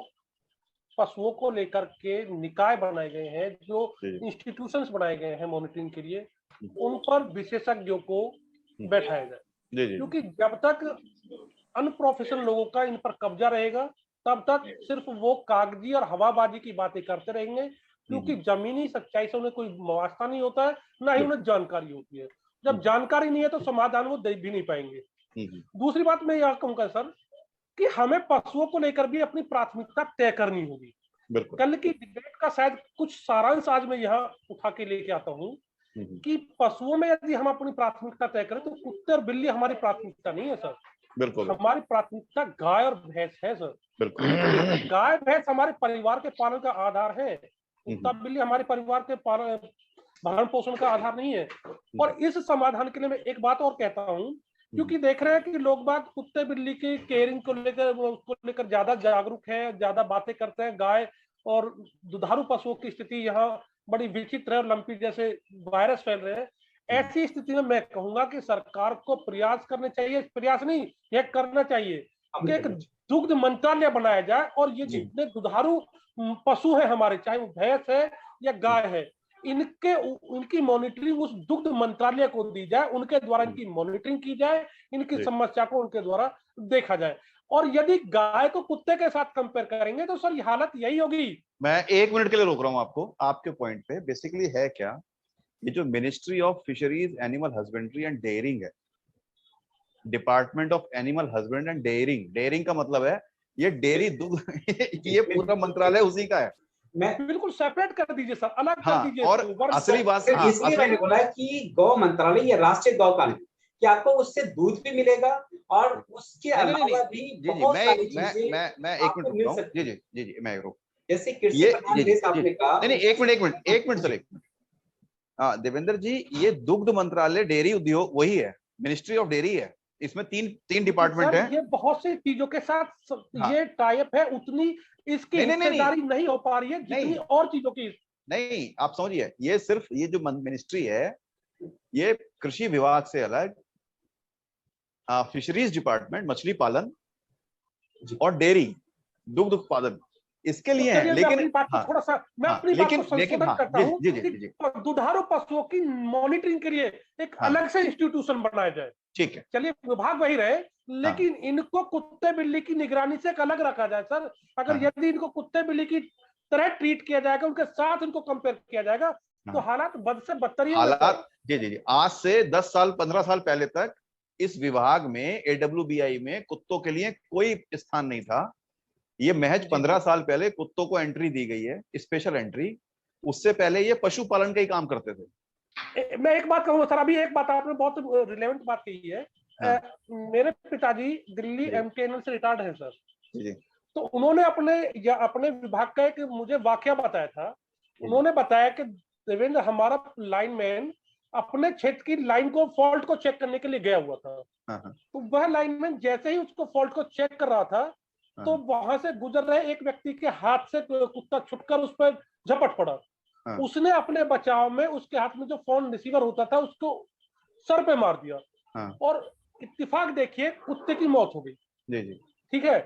[SPEAKER 3] पशुओं को लेकर के निकाय बनाए गए हैं, जो इंस्टीट्यूशंस बनाए गए हैं मॉनिटरिंग के लिए, उन पर विशेषज्ञों को बैठाया जाए, क्योंकि जब तक अनप्रोफेशनल लोगों का इन पर कब्जा रहेगा तब तक सिर्फ वो कागजी और हवाबाजी की बातें करते रहेंगे, क्योंकि जमीनी सच्चाई से उन्हें कोई वास्ता नहीं होता है, ना ही उन्हें जानकारी होती है। जब जानकारी नहीं है तो समाधान वो दे भी नहीं पाएंगे। दूसरी बात मैं यह कहूंगा सर कि हमें पशुओं को लेकर भी अपनी प्राथमिकता तय करनी होगी। कल की डिबेट का शायद कुछ सारांश आज मैं यहाँ उठा के लेके आता हूँ कि पशुओं में यदि हम अपनी प्राथमिकता तय करें तो कुत्ते और बिल्ली हमारी प्राथमिकता नहीं है सर।
[SPEAKER 1] बिल्कुल,
[SPEAKER 3] हमारी प्राथमिकता गाय और भैंस है सर। बिल्कुल, गाय भैंस हमारे परिवार के पालन का आधार है, कुत्ता बिल्ली हमारे परिवार के भरण पोषण का आधार नहीं है। और इस समाधान के लिए मैं एक बात और कहता हूँ, क्योंकि देख रहे हैं कि लोग बाग कुत्ते बिल्ली की केयरिंग को लेकर ज्यादा जागरूक है, ज्यादा बातें करते हैं। गाय और दुधारू पशुओं की स्थिति यहाँ बड़ी विचित्र है और लंपी जैसे वायरस फैल रहे हैं। ऐसी स्थिति में मैं कहूंगा कि सरकार को प्रयास करने चाहिए, प्रयास नहीं यह करना चाहिए कि एक दुग्ध मंत्रालय बनाया जाए और ये जितने दुधारू पशु है हमारे, चाहे वो भैंस है या गाय है, इनकी मॉनिटरिंग उस दुग्ध मंत्रालय को दी जाए, उनके द्वारा इनकी मॉनिटरिंग की जाए, इनकी समस्या को उनके द्वारा देखा जाए। और यदि गाय को कुत्ते के साथ कंपेयर करेंगे तो सर ये हालत यही होगी।
[SPEAKER 1] मैं 1 मिनट के लिए रोक रहा हूं आपको, आपके पॉइंट पे। बेसिकली है क्या, ये जो ministry of fisheries, animal husbandry and dairying है, department of animal husband and dairying का मतलब है ये डेयरी दुग्ध ये पूरा मंत्रालय उसी का है।
[SPEAKER 3] मैं बिल्कुल सेपरेट कर दीजिए सर, अलग कर दीजिए।
[SPEAKER 1] और असली बात
[SPEAKER 4] इसलिए मैंने बोला कि गौ मंत्रालय या राष्ट्रीय गौ कानून, कि आपको उससे दूध भी मिलेगा और उसके अलावा भी बहुत सारी चीजें
[SPEAKER 1] मैं 1 मिनट रुक रहा हूं। जी मैं रुक,
[SPEAKER 4] जैसे कृषि प्रधान देश आपने कहा।
[SPEAKER 1] नहीं 1 मिनट सर, 1 मिनट। हाँ देवेंद्र जी, ये दुग्ध मंत्रालय डेयरी उद्योग वही है, मिनिस्ट्री ऑफ डेयरी है। इसमें तीन डिपार्टमेंट है।
[SPEAKER 3] ये बहुत सी चीजों के साथ ये टाइप है, उतनी इसकी हिस्सेदारी नहीं हो पा रही है जितनी और चीजों की।
[SPEAKER 1] नहीं, आप समझिए, ये सिर्फ ये जो मिनिस्ट्री है, ये कृषि विभाग से अलग फिशरीज डिपार्टमेंट, मछली पालन और डेयरी दुग्ध उत्पादन, इसके लिए है। लेकिन
[SPEAKER 3] थोड़ा सा मैं अपनी बात को संशोधन करता हूं, दुधारू पशुओं की मॉनिटरिंग के लिए एक अलग से इंस्टीट्यूशन बनाया जाए।
[SPEAKER 1] ठीक है,
[SPEAKER 3] चलिए विभाग वही रहे, लेकिन इनको कुत्ते बिल्ली की निगरानी से अलग रखा जाए सर। अगर यदि इनको कुत्ते बिल्ली की तरह ट्रीट किया जाएगा, उनके साथ इनको कंपेयर किया जाएगा, तो हालात बद से बदतर ही
[SPEAKER 1] हालात। जी आज से 10 साल 15 साल पहले तक इस विभाग में, AWBI में कुत्तों के लिए कोई स्थान नहीं था। ये महज 15 साल पहले कुत्तों को एंट्री दी गई है, स्पेशल एंट्री। उससे पहले ये पशुपालन का ही काम करते थे।
[SPEAKER 3] मैं एक बात कहूंगा सर, अभी एक बात आपने बहुत रिलेवेंट बात कही है। मेरे पिताजी दिल्ली MTNL से रिटायर्ड है सर। तो उन्होंने अपने विभाग का एक मुझे वाकया बताया था। उन्होंने बताया कि देवेंद्र, हमारा लाइनमैन अपने क्षेत्र की लाइन को, फॉल्ट को चेक करने के लिए गया हुआ था। तो वह लाइनमैन जैसे ही उसको फॉल्ट को चेक कर रहा था, तो वहां से गुजर रहे एक व्यक्ति के हाथ से कुत्ता छुटकर उस पर झपट पड़ा। उसने अपने बचाव में उसके हाथ में जो फोन रिसीवर होता था उसको सर पे मार दिया। और इत्तेफाक देखिए, कुत्ते की मौत हो गई। ठीक है,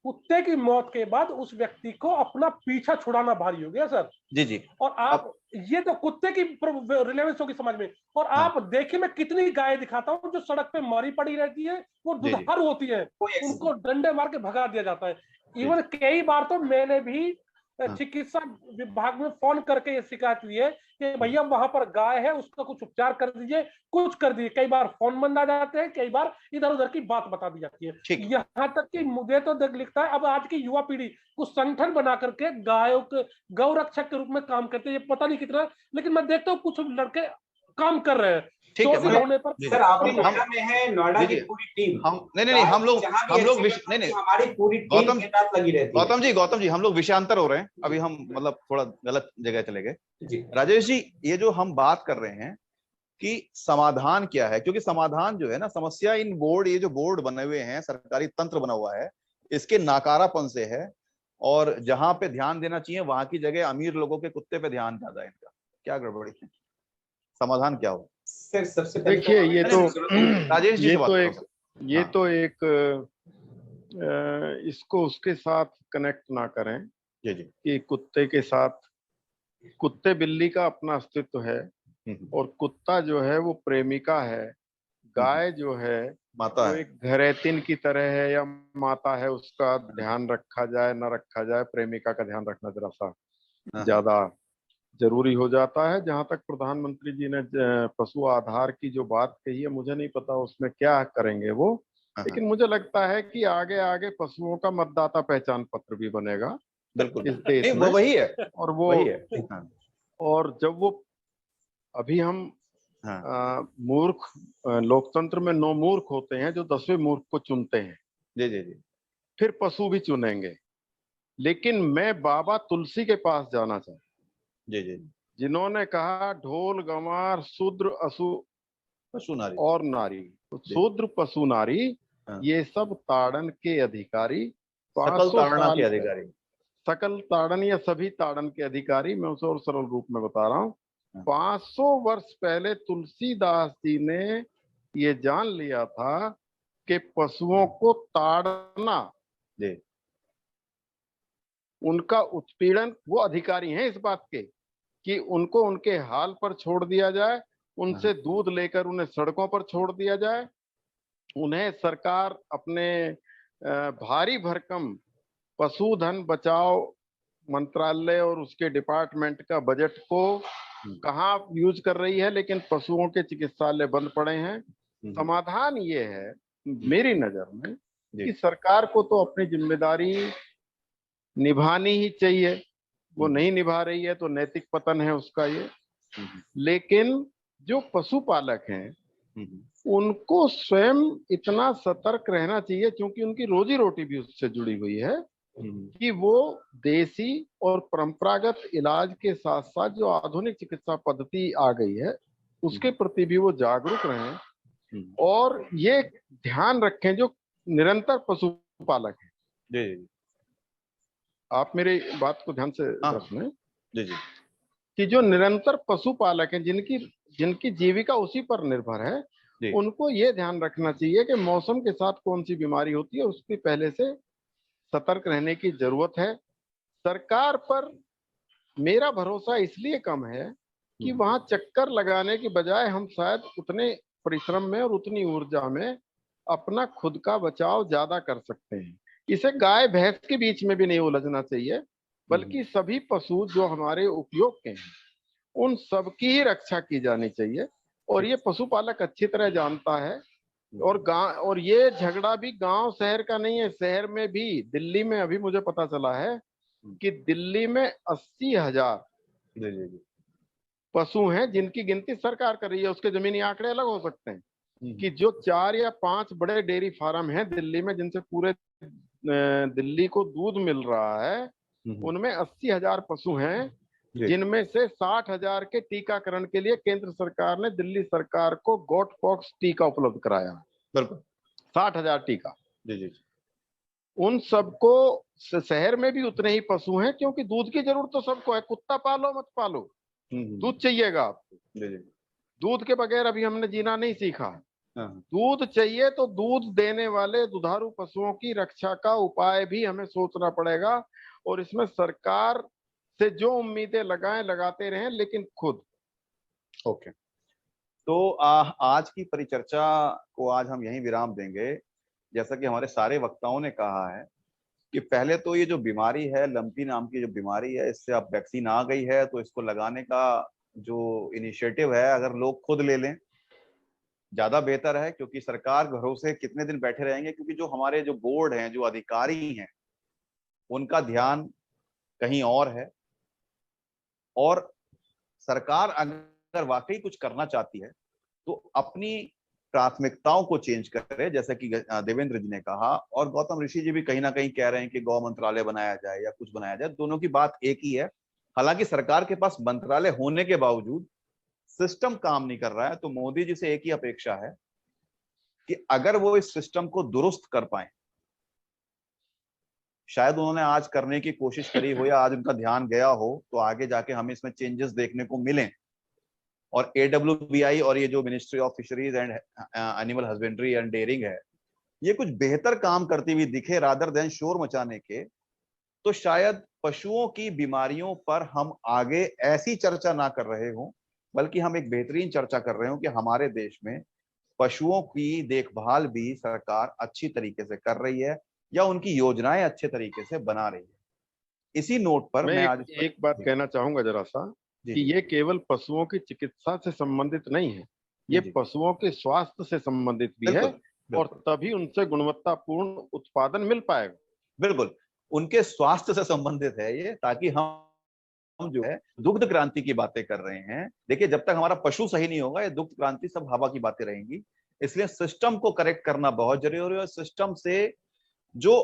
[SPEAKER 3] कुत्ते की मौत के बाद उस व्यक्ति को अपना पीछा छुड़ाना भारी हो गया सर।
[SPEAKER 1] जी
[SPEAKER 3] और आप ये तो कुत्ते की रिलेवेंस होगी समाज में। और आप देखिए, मैं कितनी गाय दिखाता हूँ जो सड़क पे मरी पड़ी रहती है, वो दुधारू होती है, उनको डंडे मार के भगा दिया जाता है। इवन कई बार तो मैंने भी चिकित्सा विभाग में फोन करके ये शिकायत दी है कि भैया वहां पर गाय है, उसका कुछ उपचार कर दीजिए, कुछ कर दीजिए। कई बार फोन बंद आ जाते हैं, कई बार इधर उधर की बात बता दी जाती है। यहाँ तक कि मुझे तो लिखता है अब आज की युवा पीढ़ी कुछ संगठन बना करके गायों के गौ रक्षक के रूप में काम करते हैं, ये पता नहीं कितना, लेकिन मैं देखता हूँ कुछ लड़के काम कर रहे हैं। होने पर
[SPEAKER 4] सर आपकी नोएडा में है, नोएडा की पूरी टीम,
[SPEAKER 1] हम नहीं हम लोग नहीं
[SPEAKER 4] हमारी पूरी टीम के साथ लगी रहती है।
[SPEAKER 1] गौतम जी हम लोग विषयांतर हो रहे हैं, अभी हम मतलब थोड़ा गलत जगह चले गए। राजेश जी, ये जो हम बात कर रहे हैं कि समाधान क्या है, क्योंकि समाधान जो है ना, समस्या इन बोर्ड, ये जो बोर्ड बने हुए हैं, सरकारी तंत्र बना हुआ है, इसके नाकारापन से है। और जहां पे ध्यान देना चाहिए वहां की जगह अमीर लोगों के कुत्ते पे ध्यान ज्यादा है। इनका क्या गड़बड़ी है, समाधान क्या हो?
[SPEAKER 4] सर सबसे
[SPEAKER 2] देखिए ये तो
[SPEAKER 1] राजेश जी
[SPEAKER 2] ये तो एक इसको उसके साथ कनेक्ट ना करें कि कुत्ते के साथ, कुत्ते बिल्ली का अपना अस्तित्व है और कुत्ता जो है वो प्रेमिका है, गाय जो है
[SPEAKER 1] माता
[SPEAKER 2] वो एक घरेतिन की तरह है या माता है, उसका ध्यान रखा जाए ना रखा जाए, प्रेमिका का ध्यान रखना जरा सा ज्यादा जरूरी हो जाता है। जहां तक प्रधानमंत्री जी ने पशु आधार की जो बात कही है, मुझे नहीं पता उसमें क्या करेंगे वो, लेकिन मुझे लगता है कि आगे आगे पशुओं का मतदाता पहचान पत्र भी बनेगा
[SPEAKER 1] बिल्कुल
[SPEAKER 2] इस देश में।
[SPEAKER 1] वो वही है
[SPEAKER 2] और वो
[SPEAKER 1] वही है।
[SPEAKER 2] और जब वो अभी हम मूर्ख, लोकतंत्र में 9 मूर्ख होते हैं जो 10वें मूर्ख को चुनते हैं।
[SPEAKER 1] जी,
[SPEAKER 2] फिर पशु भी चुनेंगे, लेकिन मैं बाबा तुलसी के पास जाना चाहता, जिन्होंने कहा ढोल गंवार शूद्र
[SPEAKER 1] पशु नारी
[SPEAKER 2] और नारी, तो शूद्र पशु नारी ये सब ताड़न के अधिकारी,
[SPEAKER 1] सकल ताड़ना के अधिकारी,
[SPEAKER 2] सकल ताड़न या सभी ताड़न के अधिकारी, मैं उसे और सरल रूप में बता रहा हूँ। 500 वर्ष पहले तुलसीदास जी ने ये जान लिया था कि पशुओं को ताड़ना, उनका उत्पीड़न, वो अधिकारी हैं इस बात के कि उनको उनके हाल पर छोड़ दिया जाए, उनसे दूध लेकर उन्हें सड़कों पर छोड़ दिया जाए, उन्हें सरकार अपने भारी भरकम पशुधन बचाओ मंत्रालय और उसके डिपार्टमेंट का बजट को कहाँ यूज कर रही है, लेकिन पशुओं के चिकित्सालय बंद पड़े हैं। समाधान ये है मेरी नजर में कि सरकार को तो अपनी जिम्मेदारी निभानी ही चाहिए, वो नहीं निभा रही है तो नैतिक पतन है उसका ये। लेकिन जो पशुपालक हैं उनको स्वयं इतना सतर्क रहना चाहिए, क्योंकि उनकी रोजी रोटी भी उससे जुड़ी हुई है, कि वो देसी और परंपरागत इलाज के साथ साथ जो आधुनिक चिकित्सा पद्धति आ गई है उसके प्रति भी वो जागरूक रहें और ये ध्यान रखें जो निरंतर पशुपालक हैं। आप मेरी बात को ध्यान से सुनें कि जो निरंतर पशुपालक हैं, जिनकी जीविका उसी पर निर्भर है, उनको ये ध्यान रखना चाहिए कि मौसम के साथ कौन सी बीमारी होती है, उसकी पहले से सतर्क रहने की जरूरत है। सरकार पर मेरा भरोसा इसलिए कम है कि वहां चक्कर लगाने की बजाय हम शायद उतने परिश्रम में और उतनी ऊर्जा में अपना खुद का बचाव ज्यादा कर सकते हैं। इसे गाय भैंस के बीच में भी नहीं उलझना चाहिए, बल्कि सभी पशु जो हमारे उपयोग के हैं उन सबकी ही रक्षा की जानी चाहिए। और ये पशुपालक अच्छी तरह जानता है। और ये झगड़ा भी गांव शहर का नहीं है, शहर में भी, दिल्ली में अभी मुझे पता चला है कि दिल्ली में 80,000 पशु हैं जिनकी गिनती सरकार कर रही है। उसके जमीनी आंकड़े अलग हो सकते हैं कि जो 4 या 5 बड़े डेयरी फार्म हैं दिल्ली में जिनसे पूरे दिल्ली को दूध मिल रहा है, उनमें 80,000 पशु हैं, जिनमें से 60,000 के टीकाकरण के लिए केंद्र सरकार ने दिल्ली सरकार को गोट पॉक्स टीका उपलब्ध कराया। 60,000 टीका। उन सबको, शहर में भी उतने ही पशु हैं, क्योंकि दूध की जरूरत तो सबको है। कुत्ता पालो मत पालो, दूध चाहिएगा आपको। दूध के बगैर अभी हमने जीना नहीं सीखा। दूध चाहिए तो दूध देने वाले दुधारू पशुओं की रक्षा का उपाय भी हमें सोचना पड़ेगा। और इसमें सरकार से जो उम्मीदें लगाते रहें, लेकिन खुद।
[SPEAKER 1] ओके, तो आज की परिचर्चा को आज हम यहीं विराम देंगे। जैसा कि हमारे सारे वक्ताओं ने कहा है कि पहले तो ये जो बीमारी है, लंपी नाम की जो बीमारी है, इससे अब वैक्सीन आ गई है, तो इसको लगाने का जो इनिशिएटिव है अगर लोग खुद ले लें ज्यादा बेहतर है, क्योंकि सरकार भरोसे कितने दिन बैठे रहेंगे, क्योंकि जो हमारे जो बोर्ड हैं, जो अधिकारी हैं, उनका ध्यान कहीं और है। और सरकार अगर वाकई कुछ करना चाहती है तो अपनी प्राथमिकताओं को चेंज करे, जैसा कि देवेंद्र जी ने कहा, और गौतम ऋषि जी भी कहीं ना कहीं कह रहे हैं कि गौ मंत्रालय बनाया जाए या कुछ बनाया जाए। दोनों की बात एक ही है। हालांकि सरकार के पास मंत्रालय होने के बावजूद सिस्टम काम नहीं कर रहा है, तो मोदी जी से एक ही अपेक्षा है कि अगर वो इस सिस्टम को दुरुस्त कर पाए, शायद उन्होंने आज करने की कोशिश करी हो या आज उनका ध्यान गया हो, तो आगे जाके हमें इसमें चेंजेस देखने को मिलें और AWBI और ये जो ministry of fisheries and animal husbandry and dairying है, ये कुछ बेहतर काम करती हुई दिखे रादर देन शोर मचाने के, तो शायद पशुओं की बीमारियों पर हम आगे ऐसी चर्चा ना कर रहे हों, बल्कि हम एक बेहतरीन चर्चा कर रहे हो कि हमारे देश में पशुओं की देखभाल भी सरकार अच्छी तरीके से कर रही है या उनकी योजनाएं अच्छे तरीके से बना रही है। इसी नोट पर मैं आज
[SPEAKER 2] एक बात कहना चाहूंगा जरा सा, कि ये केवल पशुओं की चिकित्सा से संबंधित नहीं है, ये पशुओं के स्वास्थ्य से संबंधित भी है, और तभी उनसे गुणवत्तापूर्ण उत्पादन मिल पाएगा।
[SPEAKER 1] बिल्कुल, उनके स्वास्थ्य से संबंधित है ये, ताकि हम जो है दुग्ध क्रांति की बातें कर रहे हैं। देखिए, जब तक हमारा पशु सही नहीं होगा, ये दुग्ध क्रांति सब हवा की बातें रहेंगी। इसलिए सिस्टम को करेक्ट करना बहुत जरूरी है, और सिस्टम से जो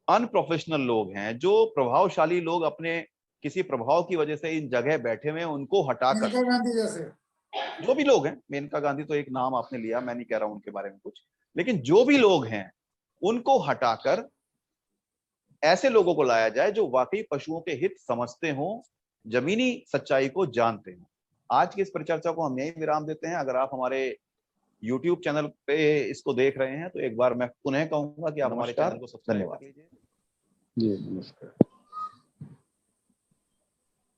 [SPEAKER 1] अनप्रोफेशनल लोग हैं, जो प्रभावशाली लोग अपने किसी प्रभाव की वजह से इन जगह बैठे हुए हैं, उनको हटाकर,
[SPEAKER 5] मेनका गांधी जैसे
[SPEAKER 1] जो भी लोग हैं, मेनका गांधी तो एक नाम आपने लिया, मैं नहीं कह रहा हूं उनके बारे में कुछ, लेकिन जो भी लोग हैं उनको हटाकर ऐसे लोगों को लाया जाए जो वाकई पशुओं के हित समझते हों, जमीनी सच्चाई को जानते हैं। आज की इस परिचर्चा को हम यही विराम देते हैं। अगर आप हमारे YouTube चैनल पे इसको देख रहे हैं तो एक बार मैं पुनः कहूंगा कि आप हमारे चैनल को सब्सक्राइब कर लीजिए।
[SPEAKER 2] जी नमस्कार।